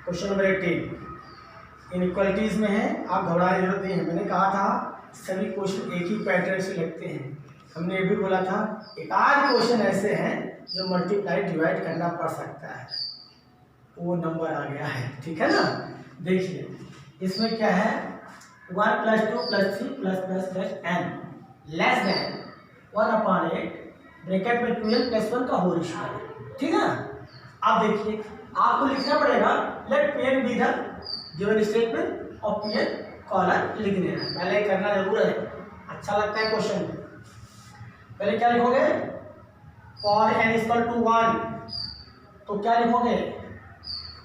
क्वेश्चन नंबर 18 इनइक्वालिटीज में है, आप घबराने की जरूरत नहीं है, मैंने कहा था सभी क्वेश्चन एक ही पैटर्न से लगते हैं, हमने ये भी बोला था एक आध क्वेश्चन ऐसे हैं जो मल्टीप्लाई डिवाइड करना पड़ सकता है, वो नंबर आ गया है, ठीक है ना। देखिए इसमें क्या है 1 + 2 + 3 ++ n लेस देन 1/8 ब्रैकेट में 12 + 1 का होल स्क्वायर, ठीक है। अब देखिए आपको लिखना पड़ेगा let Pn be the given statement और Pn कॉलम लिख देना, पहले करना जरूर है, अच्छा लगता है क्वेश्चन। पहले क्या लिखोगे फॉर n = 1, तो क्या लिखोगे,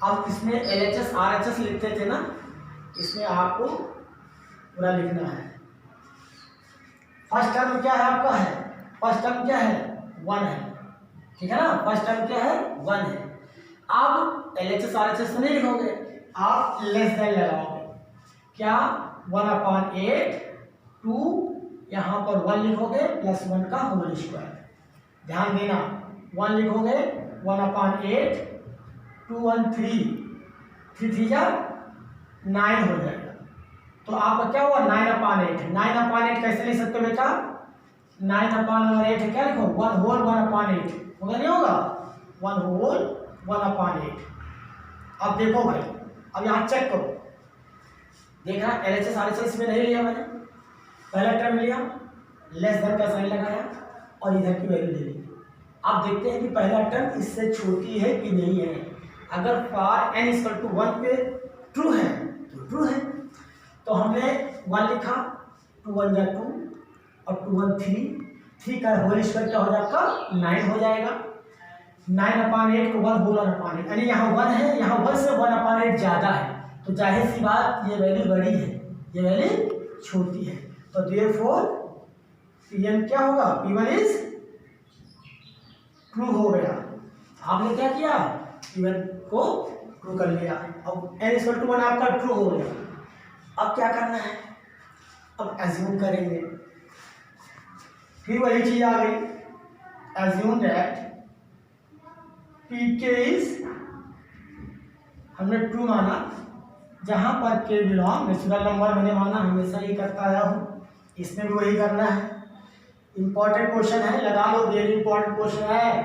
अब इसमें LHS RHS लिखते थे ना, इसमें आपको पूरा लिखना है। फर्स्ट टर्म क्या है आपका है, फर्स्ट टर्म क्या है 1 है, ठीक है ना, फर्स्ट टर्म क्या है 1 है। अब LHS RHS नहीं लिखोगे, आप लेस देन लगाओगे, क्या 1/8 2 यहाँ पर 1 लिखोगे +1 का होल स्क्वायर, ध्यान देना 1 लिखोगे 1/8 2 1 3 3 3 जा 9 हो जाएगा, तो आपका क्या हुआ 9/8, 9/8 कैसे लिख सकते हो बेटा, 9/8 क्या लिखो 1 होल 1/8 होगा, नहीं होगा 1 होल 1/8। अब देखो भाई, अब यहाँ चेक करो, देखना LHS RHS में नहीं लिया मैंने, पहला टर्म लिया लेस देन का साइन लगाया और इधर की वैल्यू ले ली। अब देखते हैं कि पहला टर्म इससे छोटी है कि नहीं है, अगर फॉर n = 1 पे ट्रू है तो ट्रू है, तो हमने 1 लिखा 2 1 जा 2 और 2 1 3 का होल स्क्वायर क्या हो जाएगा 9 हो जाएगा, 9/8 को 1 होल 1/8, यानी यहाँ 1 है, यहाँ 1 से 1/8 ज़्यादा है, तो जाहिर सी बात ये वैल्यू बड़ी है, ये वैल्यू छोटी है, तो देयरफॉर Pn क्या होगा, P1 इज ट्रू हो गया। आपने क्या किया, P1 को ट्रू कर लिया। अब n=1 आपका ट्रू हो गया। अब क्या करना है, अब एज्यूम करेंगे, फिर वही चीज आ गई, एज्यूम दैट Pk इज, हमने ट्रू माना, जहां पर k बिलोंग नेचुरल नंबर मैंने माना, हमेशा ही करता आया हूं, इसमें भी वही करना है। इंपॉर्टेंट क्वेश्चन है, लगा लो, वेरी इंपॉर्टेंट क्वेश्चन है।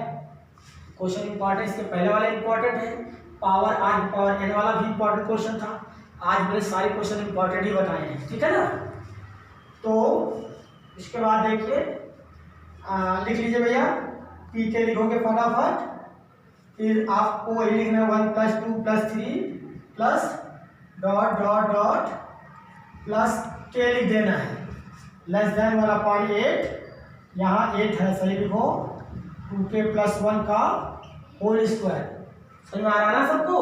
क्वेश्चन इंपॉर्टेंट, इसके पहले वाला इंपॉर्टेंट है, पावर आज पावर n वाला भी इंपॉर्टेंट क्वेश्चन था। आज मैंने सारे क्वेश्चन इंपॉर्टेंट ही बताए हैं, ठीक है ना। तो इसके बाद देखिए, लिख लीजिए भैया, Pk लिखोगे फटाफट, फिर आपको वही लिखना है 1 + 2 + 3 plus dot dot dot plus k लिख देना है, <1/8, यहाँ 8 है, सही लिखो, 2k + 1 का होल स्क्वायर। समझ में आ रहा है ना सबको,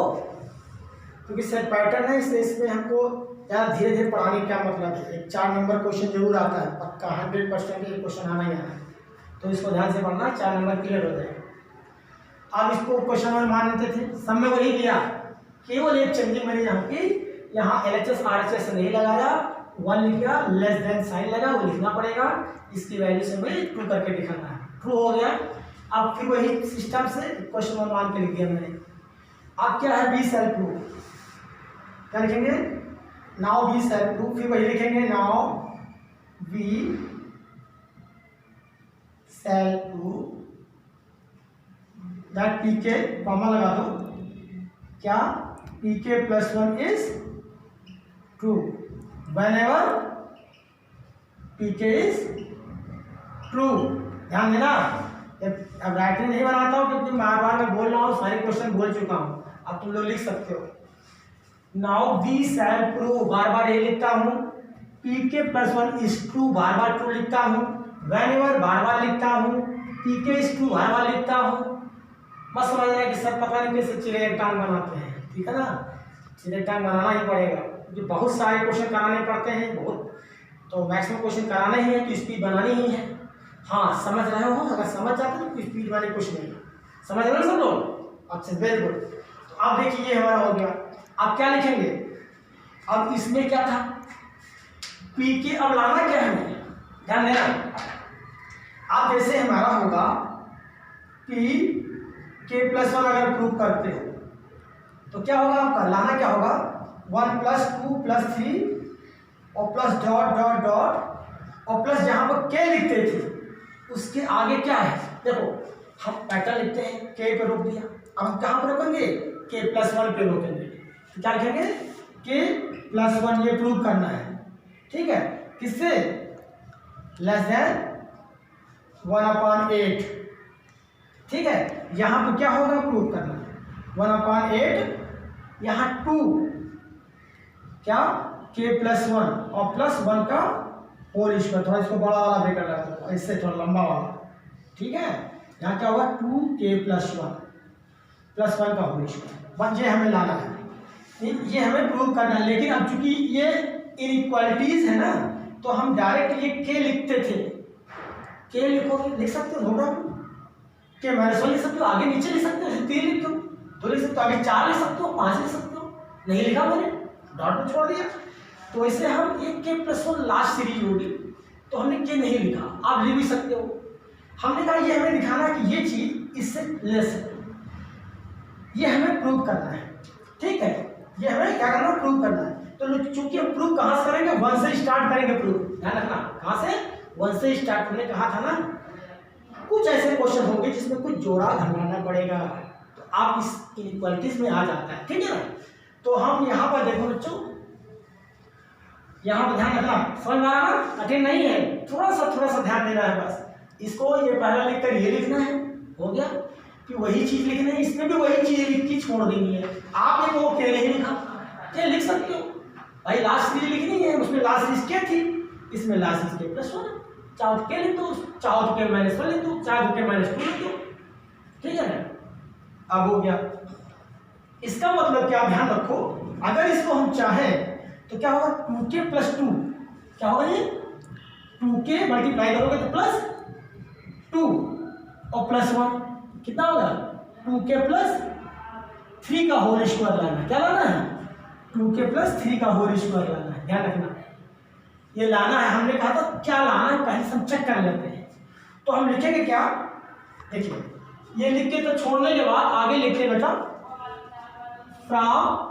क्योंकि सेट पैटर्न है, इसलिए इसमें हमको ज़्यादा धीरे धीरे पढ़ाने का मतलब है। एक 4 नंबर क्वेश्चन जरूर आता है, पक्का 100% ये क्वेश्चन आना ही आना है, तो इसको ध्यान से पढ़ना, 4 नंबर क्लियर हो जाएगा। आप इसको क्वेश्चन नंबर मान लेते थे, सब में वही किया, केवल एक चेंजिंग मैंने यहाँ की, यहाँ LHS RHS नहीं लगाया, 1 लिख दिया, < साइन लगा, वो लिखना पड़ेगा, इसकी वैल्यू से हमें ट्रू करके दिखाना है, ट्रू हो गया। अब फिर वही सिस्टम से क्वेश्चन नंबर मान के लिख दिया मैंने। अब क्या है, बी सेल्फ ट्रू, क्या लिखेंगे, नाउ बी सेल्फ ट्रू, फिर वही लिखेंगे, now be self true that Pk, comma लगा दो, क्या, Pk + 1 is true whenever Pk is true. ध्यान देना, अब राइटिंग नहीं बनाता हूँ क्योंकि बार बार मैं बोल रहा हूँ, सारे क्वेश्चन बोल चुका हूँ, अब तुम लोग लिख सकते हो। नाउ बी सेल्फ ट्रू, बार बार ये लिखता हूँ, Pk + 1 is true, bar bar true लिखता हूँ, whenever बार बार लिखता हूँ, Pk इज ट्रू बार बार लिखता हूँ। बस समझ रहे हैं कि सब पता नहीं कैसे चिड़े टांग बनाते हैं, ठीक है ना, चिड़े टांग बनाना ही पड़ेगा, क्योंकि बहुत सारे क्वेश्चन कराने पड़ते हैं, बहुत, तो मैक्सिमम क्वेश्चन कराना ही है, तो स्पीड बनानी ही है। हाँ समझ रहे हो, अगर समझ जाते हो तो स्पीड वाले कुछ नहीं, समझ रहे हो सब लोग, अच्छा वेरी गुड। तो अब देखिए ये हमारा हो गया, अब क्या लिखेंगे, अब इसमें क्या था, Pk, अब लाना क्या है, ध्यान देना, अब जैसे हमारा होगा Pk + 1 अगर प्रूव करते हो तो क्या होगा, आपका लाना क्या होगा, 1 + 2 + 3 और प्लस डॉट डॉट डॉट और प्लस जहाँ पर k लिखते थे उसके आगे क्या है, देखो हम पैटर्न लिखते हैं, k पे रोक दिया, अब हम कहाँ पर रोकेंगे, k + 1 पे रोकेंगे, तो क्या लिखेंगे, k + 1, ये प्रूव करना है, ठीक है, किससे, <1/8, ठीक है। यहाँ पे क्या होगा, प्रूव करना है, 1/8, यहाँ 2 क्या, k + 1 और +1 का होल स्क्वायर, थोड़ा इसको बड़ा वाला ब्रेकर लगा दो, इससे थोड़ा लंबा वाला, ठीक है। यहाँ क्या होगा, 2k + 1 का होल स्क्वायर, ये हमें लाना है, ये हमें प्रूव करना है। लेकिन अब चूंकि ये इनइक्वालिटीज है ना, तो हम डायरेक्ट ये k लिखते थे, k लिखोगे, लिख सकते हो, होगा k - 1 लिख सकते हो, आगे नीचे लिख सकते हो, 3 लिख दो, 2 लिख सकते हो, आगे 4 लिख सकते हो, 5 लिख सकते हो, नहीं लिखा मैंने, डॉट में छोड़ दिया, तो इसे हम एक k + 1 लास्ट सीरीज होगी, तो हमने k नहीं लिखा, आप लिख भी सकते हो। हमने कहा ये हमें दिखाना है कि ये चीज इससे लेस है, ये हमें प्रूव करना है, ठीक है, ये हमें क्या करना है, प्रूव करना है। तो चूंकि हम प्रूव कहाँ से करेंगे, 1 से स्टार्ट करेंगे प्रूव, ध्यान रखना, कहाँ से, 1 से स्टार्ट, हमने कहा था ना, कुछ ऐसे क्वेश्चन होंगे जिसमें कुछ जोड़ा घटाना पड़ेगा, तो आप इस इनइक्वालिटीज में आ जाता है, ठीक है ना। तो हम यहाँ पर देखो बच्चों, यहाँ पर ध्यान रखना, समझ में आ रहा है, कठिन नहीं है, थोड़ा सा ध्यान देना है बस, इसको ये पहला लिखकर ये लिखना है, हो गया, कि वही चीज लिखनी है, इसमें भी वही चीज लिख के छोड़ देनी है। आपने वो के नहीं लिखा, क्या लिख सकते हो भाई, लास्ट सीरीज लिखनी है, उसमें लास्ट सीरीज क्या थी, इसमें लास्ट सीरीज k + 1, चाहो तो k लिख दो, चाहो तो k - 1 लिख दो, चाहो तो k - 2 लिख दो, ठीक है ना। अब हो गया, इसका मतलब क्या, ध्यान रखो, अगर इसको हम चाहें तो क्या होगा, 2k + 2, क्या होगा ये 2k मल्टीप्लाई करोगे तो प्लस 2 और प्लस 1 कितना होगा 2k प्लस 3 का होल स्क्वायर लाना। क्या लाना है 2k प्लस 3 का होल स्क्वायर लाना है। ध्यान रखना ये लाना है। हमने कहा था क्या लाना है पहले हम चेक कर लेते हैं। तो हम लिखेंगे क्या, देखिए ये लिख के तो छोड़ने के बाद आगे लिखते बेटा फ्रॉम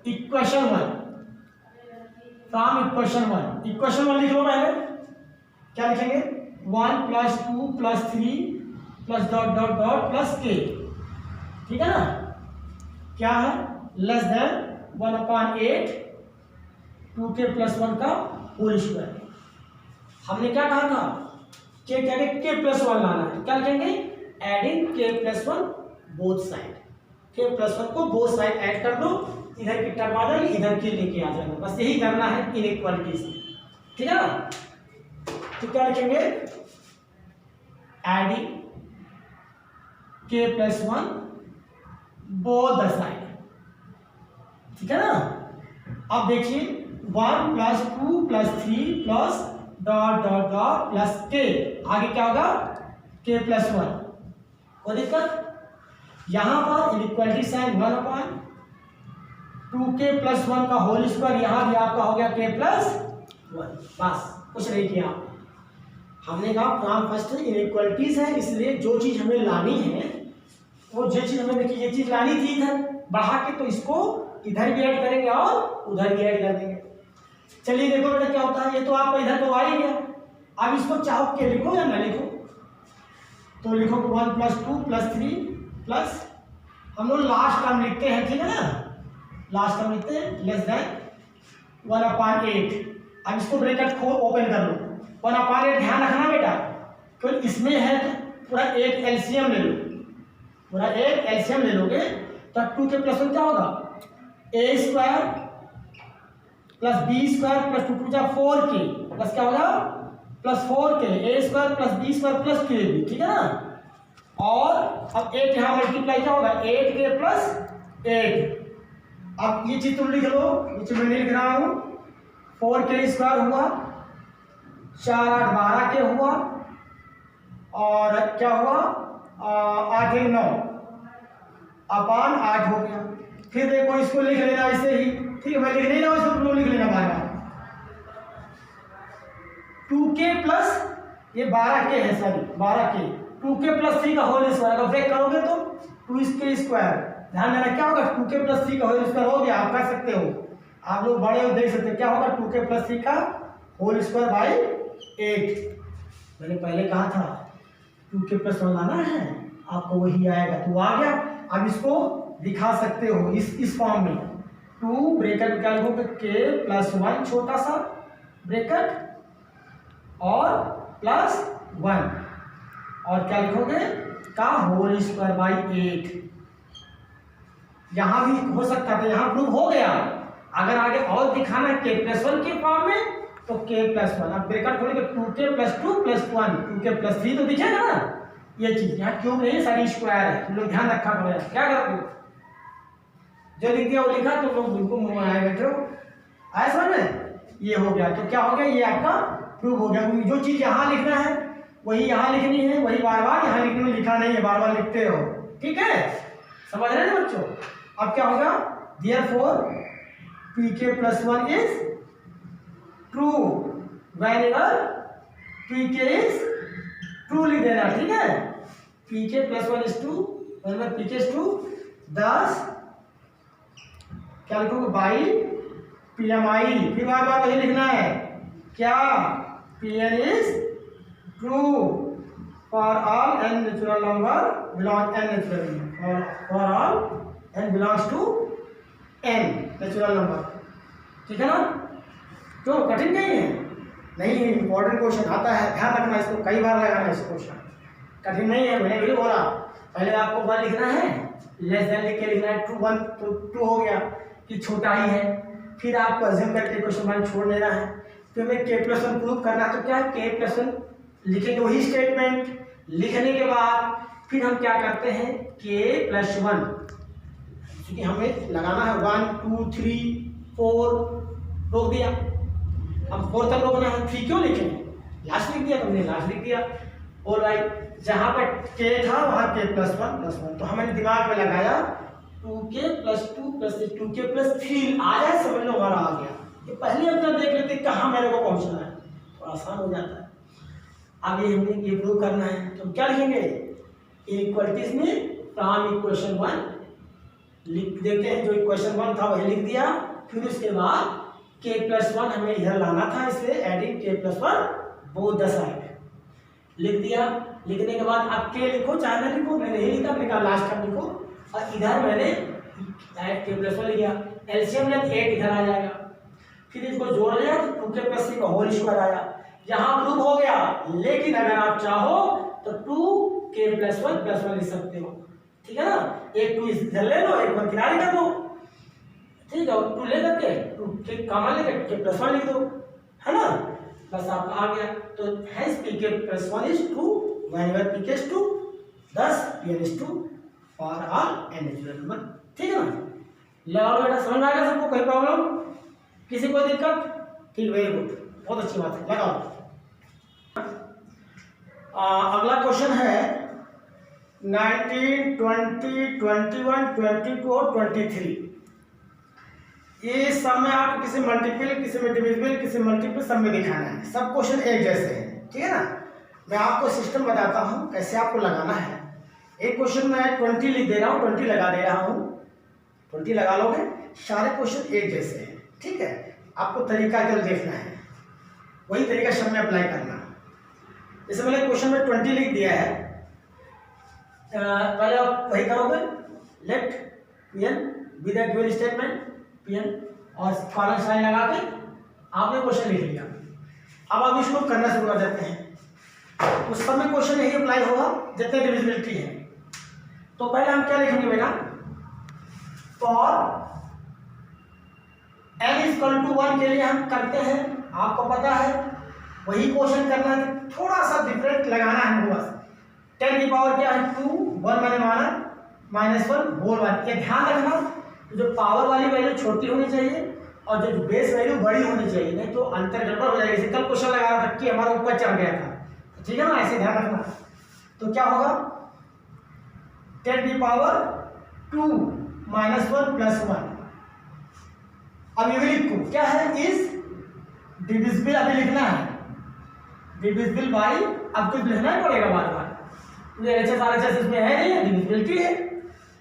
इक्वेशन 1, फ्रॉम इक्वेशन 1 लिख लो पहले। क्या लिखेंगे 1 plus 2 plus 3 plus dot dot dot plus k, ठीक है ना। क्या है लेस देन 1/8 2k प्लस 1 का होल स्क्वायर। हमने क्या कहा था k क्या है k प्लस 1 लाना है। क्या लिखेंगे adding k plus 1 both side. k plus 1 को बोथ साइड ऐड कर दो, इधर की टर्म आ जाएगी इधर की लेके आ जाएगा। बस यही करना है इनइक्वालिटी से, ठीक है ना। तो क्या लिखेंगे adding k plus 1 both the side, ठीक है ना। अब देखिए 1 plus 2 plus 3 plus dot dot dot plus k, आगे क्या होगा k प्लस 1। कोई दिक्कत, यहां पर इनइक्वालिटी साइन 1/2k प्लस 1 का होल स्क्वायर, यहां भी आपका हो गया k प्लस 1। बस कुछ नहीं किया। हमने कहा फ्रॉम फर्स्ट इनइक्वालिटीज है, इसलिए जो चीज हमें लानी है वो जो चीज हमें देखिए ये चीज लानी थी इधर बढ़ा के, तो इसको इधर भी ऐड करेंगे और उधर भी ऐड कर देंगे। चलिए देखो बेटा क्या होता है। ये तो आपका इधर तो आ ही गया। अब इसको चाहो के लिखो या ना लिखो, तो लिखो 1 प्लस 2 प्लस 3 प्लस हम लोग लास्ट टर्म लिखते हैं, ठीक है ना। लास्ट टर्म लिखते हैं लेस देन 1/8। अब इसको ब्रैकेट खोल ओपन कर लो 1/8। ध्यान रखना बेटा क्योंकि इसमें है पूरा एक एलसीएम ले लो, पूरा एक एलसीएम ले लोगे तो 2k प्लस 1 क्या होगा a square plus b square plus 2 जा 4k प्लस क्या होगा plus 4k a square plus b square plus k, ठीक है ना। और अब 8 यहाँ मल्टीप्लाई क्या होगा 8k प्लस 8। अब ये चीज तुम लिख लो, ये चीज मैं नहीं लिख रहा हूँ। 4k स्क्वायर हुआ 4 8 12k हुआ और क्या हुआ 8 9 अपान 8 हो गया। फिर देखो इसको लिख लेना ऐसे ही, ठीक है। मैं लिख नहीं रहा हूँ, इसको लिख लेना बार बार 2k प्लस ये 12k है, सॉरी 12k 2k प्लस 3 का होल स्क्वायर। अगर ब्रेक करोगे तो 2k स्क्वायर। ध्यान देना क्या होगा 2k प्लस 3 का होल स्क्वायर हो गया। आप कर सकते हो, आप लोग बड़े हो देख सकते हो क्या होगा 2k प्लस 3 का होल स्क्वायर बाई 8। मैंने पहले कहा था 2k प्लस 1 लाना है आपको, वही आएगा तो आ गया। अब इसको दिखा सकते हो इस फॉर्म में 2 ब्रैकेट क्या लिखोगे k प्लस 1 छोटा सा ब्रैकेट और प्लस 1 और क्या लिखोगे का होल स्क्वायर बाई 8। यहां भी हो सकता था, यहां प्रूव हो गया। अगर आगे और दिखाना है k प्लस 1 के फॉर्म में तो k प्लस 1। अब ब्रैकेट खोलेंगे 2k plus 2 plus 1 2k plus 3 तो दिखेगा ना। ये चीज यहाँ क्यूब नहीं सारी स्क्वायर है, तुम लोग ध्यान रखा पड़ेगा। क्या करते हो जो लिख दिया वो लिखा, तो लोग बिल्कुल मुंह आए बैठे हो आए समझ में। ये हो गया तो क्या हो गया, ये आपका प्रूव हो गया। जो चीज यहाँ लिखना है वही यहाँ लिखनी है, वही बार बार यहाँ लिखने में लिखा नहीं है, बार बार लिखते हो, ठीक है। समझ रहे हैं बच्चों। अब क्या होगा therefore pk plus 1 is true whenever pk is true लिख देना, ठीक है। pk plus 1 is true whenever pk is true. thus क्या लिखोगे बाई pmi। फिर बार बार वही लिखना है क्या pn is true for all n natural number belong n natural for all n belongs to n natural number, ठीक है ना। तो कठिन नहीं है, नहीं है, इंपॉर्टेंट क्वेश्चन आता है, ध्यान रखना इसको, कई बार लगाना इस क्वेश्चन। कठिन नहीं है, मैंने वही बोला। पहले आपको 1 लिखना है, लेस देन लिख के लिखना है, 1 तो 2 हो गया कि छोटा ही है। फिर आपको अज्यूम करके क्वेश्चन 1 छोड़ देना है। फिर हमें k प्लस 1 प्रूव करना है, तो क्या है k प्लस 1 लिखेंगे वही स्टेटमेंट। लिखने के बाद फिर हम क्या करते हैं k प्लस 1, क्योंकि हमें लगाना है 1 2 3 4 रोक दिया, अब 4 तक रोकना है, 3 क्यों लिखे, लास्ट लिख दिया, तुमने लास्ट लिख दिया। और भाई जहाँ पर k था वहाँ k +1 तो हमने दिमाग में लगाया 2k + 2 + 2k + 3 आ जाए, समझ लो हमारा आ गया। ये पहले अपना देख लेते कहाँ मेरे को पहुँचना है, तो आसान हो जाता है। आगे हमने ये प्रूव करना है, तो क्या लिखेंगे, इक्वलिटीज में फ्रॉम इक्वेशन 1 लिख देते हैं, जो इक्वेशन 1 था वही लिख दिया। फिर उसके बाद k + 1 हमें इधर लाना था, इसलिए adding k + 1 both the side लिख दिया। लिखने के बाद अब k लिखो चाहे ना लिखो, मैंने नहीं लिखा, मैंने कहा लास्ट टाइम लिखो, और इधर मैंने ऐड k + 1 लिख दिया। एलसीएम में 8 इधर आ जाएगा, फिर इसको जोड़ लिया तो 2k + 3 का होल स्क्वायर आया। यहाँ प्रूव हो गया, लेकिन अगर आप चाहो तो 2k + 1 लिख सकते हो, ठीक है ना। एक 2 इधर ले लो, एक 1 किनारे कर दो, ठीक है, 2 ले करके 2k कॉमन लेके k + 1 लिख दो, है ना, बस आपका आ गया। तो hence pk + 1 is 2 whenever pk is 2 thus pn is 2 for all n natural number, ठीक है ना। लगाओ बेटा, समझ में आएगा सबको, कोई प्रॉब्लम, किसी कोई दिक्कत, ठीक, वेरी गुड, बहुत अच्छी बात है, लगाओ। अगला क्वेश्चन है 19, 20, 21, 22 और 23। ये सब में आपको किसी मल्टीपल, किसी में डिविजिबल, किसी मल्टीपल सब में दिखाना है। सब क्वेश्चन एक जैसे हैं, ठीक है ना। मैं आपको सिस्टम बताता हूँ कैसे आपको लगाना है। एक क्वेश्चन में 20 लिख दे रहा हूँ, 20 लगा दे रहा हूँ, 20 लगा लोगे, सारे क्वेश्चन एक जैसे हैं, ठीक है। आपको तरीका केवल देखना है, वही तरीका सब में अप्लाई करना। जैसे मैंने क्वेश्चन में 20 लिख दिया है, पहले आप वही करोगे, let pn with the given statement pn और कॉलन साइन लगा के आपने क्वेश्चन लिख लिया। अब आप इसको करना शुरू कर देते हैं, उस सब में क्वेश्चन यही अप्लाई होगा जितने डिविजिबिलिटी है। तो पहले हम क्या लिखेंगे बेटा, फॉर n = 1 के लिए हम करते हैं, आपको पता है वही क्वेश्चन करना है, थोड़ा सा डिफरेंट लगाना है हमको बस। 10 की पावर क्या है 2, 1 मैंने माना -1 होल 1। ये ध्यान रखना, जो पावर वाली वैल्यू छोटी होनी चाहिए और जो बेस वैल्यू बड़ी होनी चाहिए, नहीं तो अंतर गड़बड़ हो जाएगी। कल क्वेश्चन लगा रहा था कि हमारा ऊपर चढ़ गया था, ठीक है ना, ऐसे ध्यान रखना। तो क्या होगा 10 की पावर 2 -1 + 1। अब ये भी लिखो क्या है, इज डिविजिबल, अभी लिखना है डिविजिबल बाई, अब कुछ लिखना ही पड़ेगा बार बार, एलएचएस आरएचएस इसमें है नहीं, डिविजिबिलिटी है,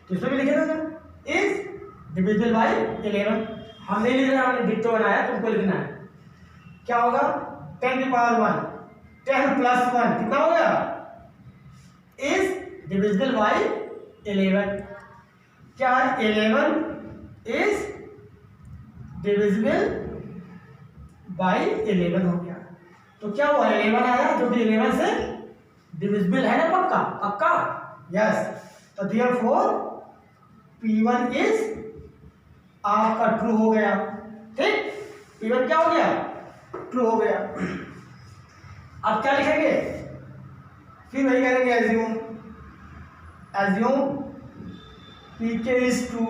तो इसमें भी लिखे देना इज डिविजिबल बाई 11। हम नहीं लिख रहे हैं, हमने डिक्टो बनाया, तुमको लिखना है। क्या होगा 10 की पावर 1, 10 + 1 कितना हो गया, इज डिविजिबल बाई 11। क्या है 11 इज डिविजिबल बाई 11 हो गया। तो क्या हुआ 11 आया, जो कि 11 से डिविजिबल है ना, पक्का पक्का, यस। तो देयरफॉर P1 इज आपका ट्रू हो गया, ठीक, P1 क्या हो गया, ट्रू हो गया। अब क्या लिखेंगे, फिर वही करेंगे, एज्यूम pk इज ट्रू,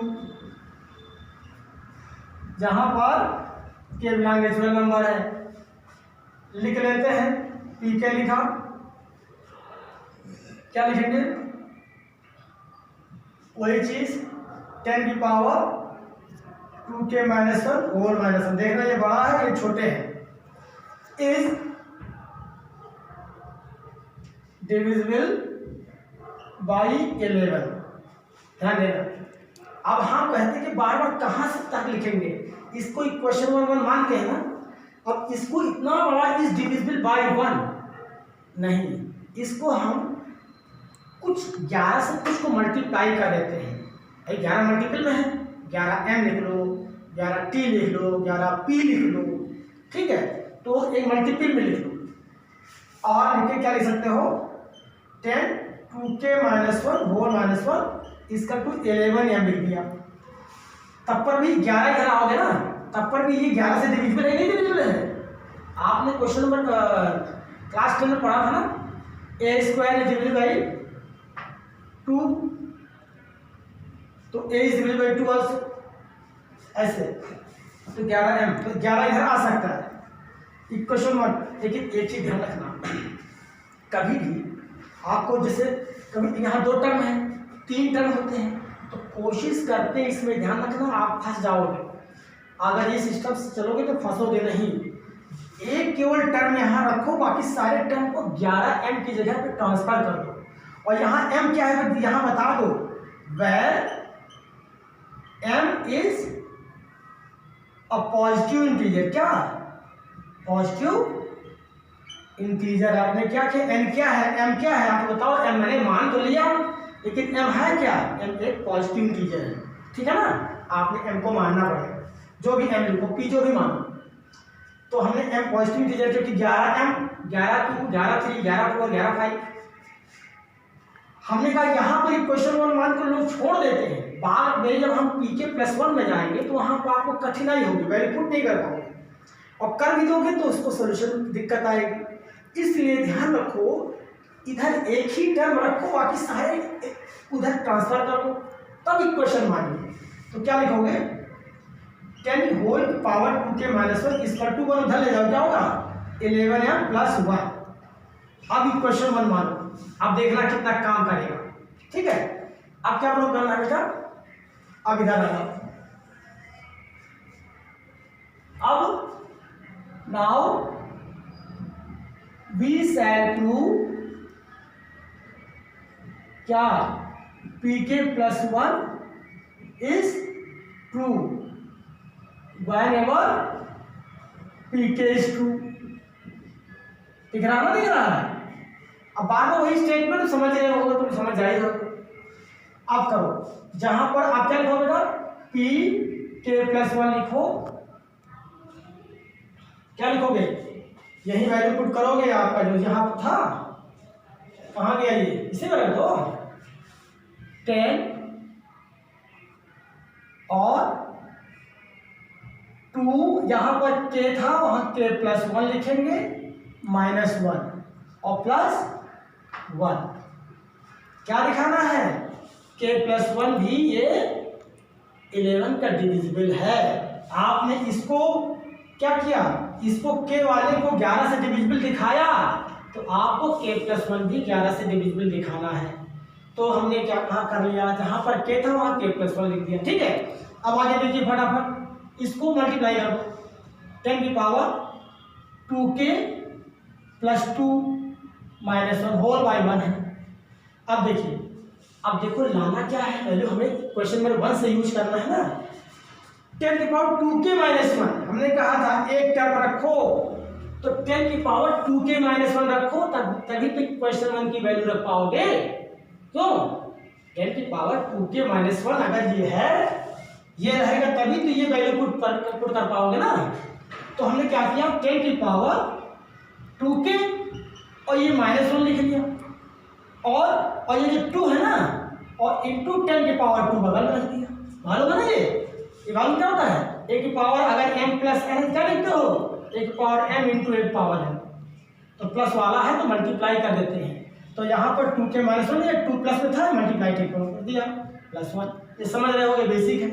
जहां पर k बिलोंग नेचुरल नंबर है, लिख लेते हैं pk लिखा, क्या लिखेंगे वही चीज 10 की पावर 2k - 1 होल -1। देखना ये बड़ा है ये छोटे हैं, इज डिविजिबल बाई 11, ध्यान देना। अब हम कहते हैं कि बार बार कहाँ से तक लिखेंगे, इसको इक्वेशन 1 मानते हैं ना। अब इसको इतना बड़ा इज डिविजिबल बाई 1 नहीं, इसको हम कुछ 11 से कुछ को मल्टीप्लाई कर देते हैं। 11 मल्टीपल में है, 11m लिख लो, 11t लिख लो, 11p लिख लो, ठीक है, तो एक मल्टीपल में लिख लो। और लिख के क्या लिख सकते हो 10 2k - 1 होल -1 इसका टू 11m लिख दिया। तब पर भी 11 इधर आओगे ना, तब पर भी ये 11 से डिविजिबल है, नहीं डिविजिबल है। आपने क्वेश्चन नंबर क्लास 10 में पढ़ा था ना, a² इज डिविजिबल बाई 2, तो a is divisible by 2 also, ऐसे। तो 11m, तो 11 इधर आ सकता है, इक्वेशन 1। लेकिन एक चीज ध्यान रखना, कभी भी आपको जैसे कभी यहाँ 2 टर्म है, 3 टर्म होते हैं, तो कोशिश करते हैं इसमें ध्यान रखना आप फंस जाओगे। अगर ये सिस्टम से चलोगे तो फंसोगे नहीं। एक केवल टर्म यहाँ रखो, बाकी सारे टर्म को 11m की जगह पे ट्रांसफर कर दो। और यहाँ m क्या है यहाँ बता दो, where m is a positive integer. क्या पॉजिटिव इंटीजर? आपने क्या किया, n क्या है, m क्या है आप बताओ। m मैंने मान तो लिया, लेकिन m है क्या, m एक पॉजिटिव इंटीजर है, ठीक है ना। आपने m को मानना पड़ेगा, जो भी m लिखो, p जो भी मानो। तो हमने m पॉजिटिव इंटीजर जो कि 11m, 11 2, 11 3, 11 4, 11 5, हमने कहा यहाँ पर इक्वेशन 1 मान कर लोग छोड़ देते हैं। बाद में जब हम p के +1 में जाएंगे तो वहां पर आपको कठिनाई होगी, वैल्यू पुट नहीं कर पाओगे, और कर भी दोगे तो उसको सोल्यूशन दिक्कत आएगी। इसलिए ध्यान रखो, इधर एक ही टर्म रखो, बाकी सारे उधर ट्रांसफर कर दो, तब इक्वेशन मानिए। तो क्या लिखोगे, 10 होल पावर 2 के -1 इसका 2 1 उधर ले जाओ, क्या होगा 11m + 1। अब इक्वेशन 1 मानो, अब देखना कितना काम करेगा, ठीक है। अब क्या प्रूव करना है बेटा, अब इधर आ जाओ। अब नाउ वी शैल प्रूव क्या, pk +1 is true whenever pk is true। दिख रहा ना, दिख रहा है। अब बार बार वही स्टेटमेंट समझ रहे होगा, तुम समझ जाएगा। अब करो, जहां पर आप क्या लिखो बेटा, pk +1 लिखो। क्या लिखोगे, यही वैल्यू पुट करोगे, आपका जो यहाँ था, कहाँ गया ये, इसे में रख दो 10 और 2, यहाँ पर k था वहां k +1 लिखेंगे, -1 और +1। क्या दिखाना है, k +1 भी ये 11 का डिविजिबल है। आपने इसको क्या किया, इसको k वाले को 11 से डिविजिबल दिखाया, तो आपको k +1 भी 11 से डिविजिबल दिखाना है। तो हमने क्या कहा कर लिया, जहां पर k था वहां k +1 लिख दिया, ठीक है। अब आगे देखिए फटाफट, इसको मल्टीप्लाई कर दो, 10 की पावर 2k + 2 -1 होल बाय 1 है। अब देखिए, अब देखो लाना क्या है, वैल्यू हमें क्वेश्चन नंबर 1 से यूज करना है ना। 10 की पावर 2k -1, हमने कहा था एक टर्म रखो, तो 10 की पावर 2k -1 रखो, तभी तो क्वेश्चन 1 की वैल्यू रख पाओगे। क्यों, 10 की पावर 2k -1 अगर ये है, ये रहेगा तभी तो ये वैल्यू पुट कर पाओगे ना। तो हमने क्या किया, 10 की पावर 2k और ये -1 लिख लिया, और ये जो 2 है ना, और इंटू 10 की पावर 2 बगल में रख दिया। मालूम है ना, ये मालूम क्या होता है, एक की पावर अगर m + n क्या लिखते हो, एक की पावर m इंटू एक पावर n, तो प्लस वाला है तो मल्टीप्लाई कर देते हैं। तो यहाँ पर 2k -1 है, 2 प्लस में था, मल्टीप्लाई कर दिया +1। ये समझ रहे होगे, बेसिक है।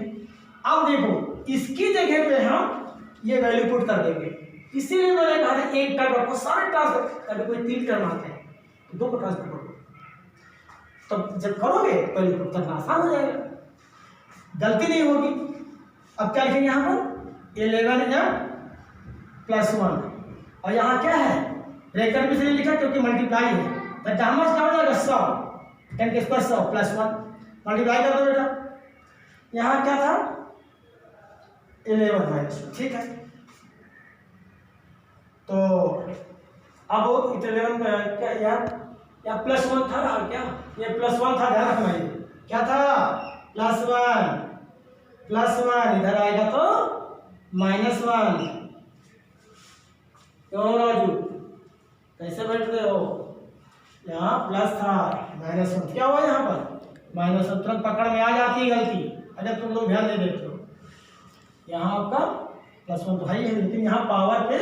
अब देखो, इसकी जगह पे हम ये वैल्यू पुट कर देंगे, इसीलिए मैंने कहा था एक टर्म रखो, सारे ट्रांसफर, कभी कोई 3 टर्म आते हैं तो 2 को ट्रांसफर करो, तो जब करोगे वैल्यू पुट करना आसान हो जाएगा, गलती नहीं होगी। अब क्या लिखेंगे यहाँ पर, 11m + 1, और यहाँ क्या है, ब्रैकेट में इसलिए लिखा क्योंकि मल्टीप्लाई है, तो डामस क्या हो जाएगा 100, 10 के ऊपर 100 +1 मल्टीप्लाई कर दो बेटा। यहाँ क्या था 11 -1, ठीक है। तो अब 11 क्या यार, या +1 था ना, क्या ये +1 था, ध्यान रखना, ये क्या था +1 इधर आएगा तो -1। क्यों राजू, कैसे बैठ रहे हो, यहाँ प्लस था -1, क्या हुआ यहाँ पर -1, तुरंत पकड़ में आ जाती है गलती, अगर तुम लोग ध्यान नहीं देते हो। यहाँ आपका +1 तो है ही है, लेकिन यहाँ पावर पे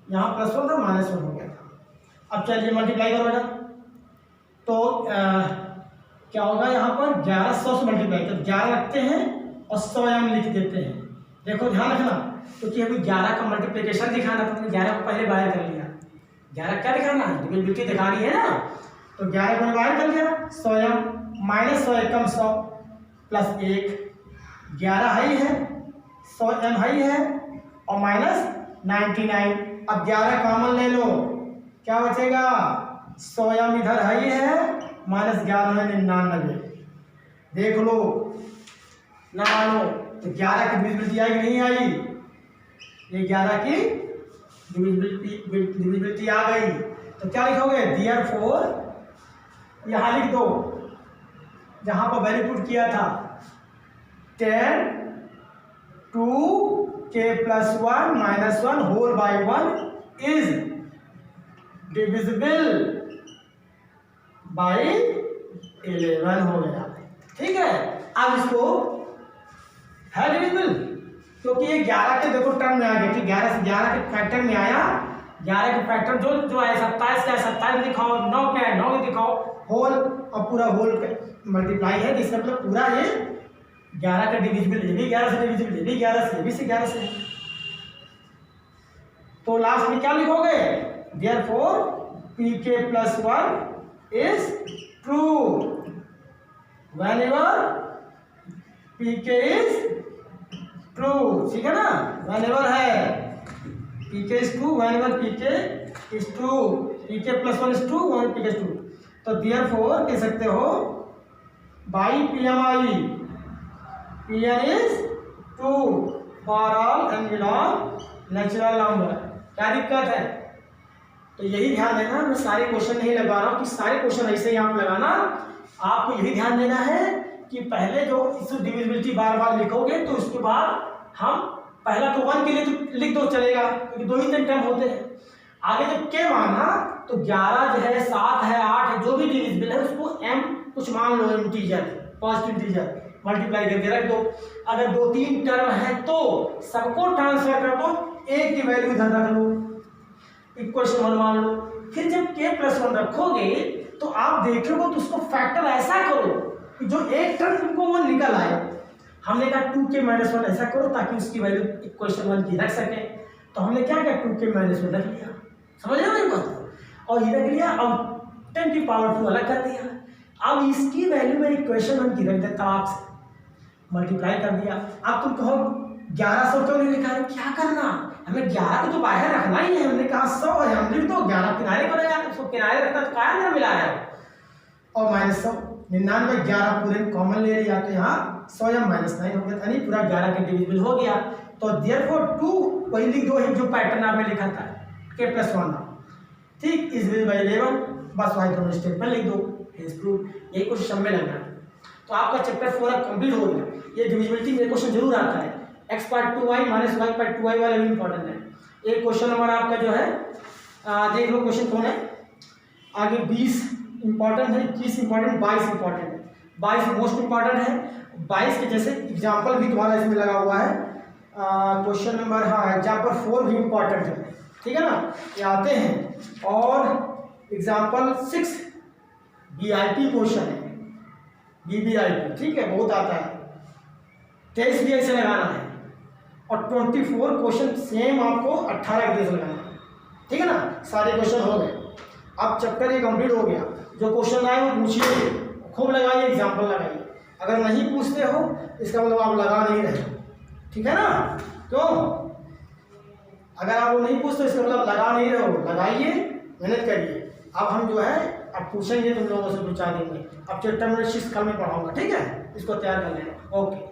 यहाँ +1 था, -1 हो गया था। अब चलिए मल्टीप्लाई करो बेटा, तो क्या होगा यहाँ पर 1100 से मल्टीप्लाई, तो 11 रखते हैं और 100m लिख देते हैं, देखो ध्यान रखना, क्योंकि अभी 11 का मल्टीप्लिकेशन दिखाना, तो हमने 11 को पहले बाहर कर लिया। 11 क्या दिखाना है, डिविजिबिलिटी दिखानी है ना, तो 11 को बाहर कर लिया। 100m माइनस 100 एकम 100 प्लस 1, 11 हाई है, 100m हाई है और माइनस 99। अब 11 कॉमन ले लो, क्या बचेगा, 100m इधर हाई है, माइनस 11 99। देख लो ना मानो तो 11 की डिविजिबिलिटी आई कि नहीं आई, ये 11 की डिविजिबिलिटी आ गई। तो क्या लिखोगे, देयरफॉर यहाँ लिख दो जहां पर वैल्यू पुट किया था 10 2k + 1 - 1 whole by 1 is divisible by 11 हो गया। ठीक है, अब इसको है डिविजिबल, क्योंकि ये 11 के देखो टर्म में आ गया, 11 से 11 के फैक्टर में आया। 11 के फैक्टर जो है 27 का 27 दिखाओ, 9 का है 9 दिखाओ, होल और पूरा होल मल्टीप्लाई है, इसका मतलब पूरा ये 11 का डिविजिबल, ये भी 11 से डिविजिबल, ये भी 11 से, ये भी 11 से। तो लास्ट में क्या लिखोगे, therefore pk + 1 is true whenever pk is true। ठीक है ना, whenever है pk is true, whenever pk is true, pk + 1 is true, whenever pk is true। तो therefore कह सकते हो by pmi pn is true for all n belong natural number। क्या दिक्कत है, तो यही ध्यान देना, मैं सारे क्वेश्चन नहीं लगा रहा हूँ कि सारे क्वेश्चन ऐसे ही आप लगाना। आपको यही ध्यान देना है कि पहले जो इस डिविजिबिलिटी बार बार लिखोगे तो उसके बाद हम पहला तो 1 के लिए तो लिख दो चलेगा, क्योंकि 2 ही टर्म होते हैं। आगे जब के माना तो 11 जो है 7 है 8 है, जो भी डिविजिबल है उसको m कुछ मान लो, इंटीजर पॉजिटिव इंटीजर मल्टीप्लाई करके रख दो। अगर 2-3 टर्म है तो सबको ट्रांसफर कर दो, एक की वैल्यू इधर रख लो, इक्वेशन 1 मान लो। फिर जब k + 1 रखोगे तो आप देखोगे तो उसको फैक्टर ऐसा करो कि जो एक टर्म तुमको वो निकल आए। हमने कहा 2k - 1 ऐसा करो ताकि उसकी वैल्यू इक्वेशन 1 की रख सके, तो हमने क्या किया 2k - 1 रख लिया, समझ रहे हो ये बात, और ये रख लिया। अब 10 की पावर 2 अलग कर दिया, अब इसकी वैल्यू में इक्वेशन 1 की रख देता, आपसे मल्टीप्लाई कर दिया। अब तुम कहो 1100 क्यों नहीं लिखा है, क्या करना, हमें 11 को तो बाहर रखना ही है, हमने कहा 100 है, हम लिख दो 11 किनारे पर है, उसको किनारे रखना तो क्या मेरा मिला है, और -100 99 11 पूरे कॉमन ले लिया, तो यहाँ 100 या -9 हो गया, यानी पूरा 11 के डिविजिबल हो गया। तो देयरफॉर 2 वही लिख दो जो पैटर्न आपने लिखा था k + 1, ठीक, इज डिविजिबल बाय 11, बस वही दोनों स्टेप में लिख दो, इज प्रूव। यही क्वेश्चन में लगना है। तो आपका चैप्टर पूरा कंप्लीट हो गया। ये डिविजिबिलिटी में क्वेश्चन जरूर आता है, x/2y - y/2y वाला भी इंपॉर्टेंट है। एक क्वेश्चन नंबर आपका जो है देख लो क्वेश्चन कौन है, आगे 20 इंपॉर्टेंट है, 21 इंपॉर्टेंट, 22 इंपॉर्टेंट है। 22 मोस्ट इंपॉर्टेंट है, 22 के जैसे एग्जाम्पल भी तुम्हारा इसमें लगा हुआ है। क्वेश्चन नंबर एग्जाम्पल 4 भी इंपॉर्टेंट है, ठीक है ना, ये आते हैं। और एग्जाम्पल 6 VIP क्वेश्चन है, BBIP, ठीक है, बहुत आता है। 23 भी ऐसे लगाना है, और 24 क्वेश्चन सेम आपको 18 के लगाना है, ठीक है ना। सारे क्वेश्चन हो गए, अब चैप्टर ये कंप्लीट हो गया। जो क्वेश्चन आए वो पूछिए, खूब लगाइए, एग्जाम्पल लगाइए। अगर नहीं पूछते हो इसका मतलब आप लगा नहीं रहे, ठीक है ना। क्यों, अगर आप वो नहीं पूछते इसका मतलब लगा नहीं रहे हो, लगाइए, मेहनत करिए। अब हम जो है अब पूछेंगे तुम लोगों से 2-4 दिन में। अब चैप्टर नंबर 6 कल में पढ़ाऊंगा, ठीक है, इसको तैयार कर लेना, ओके।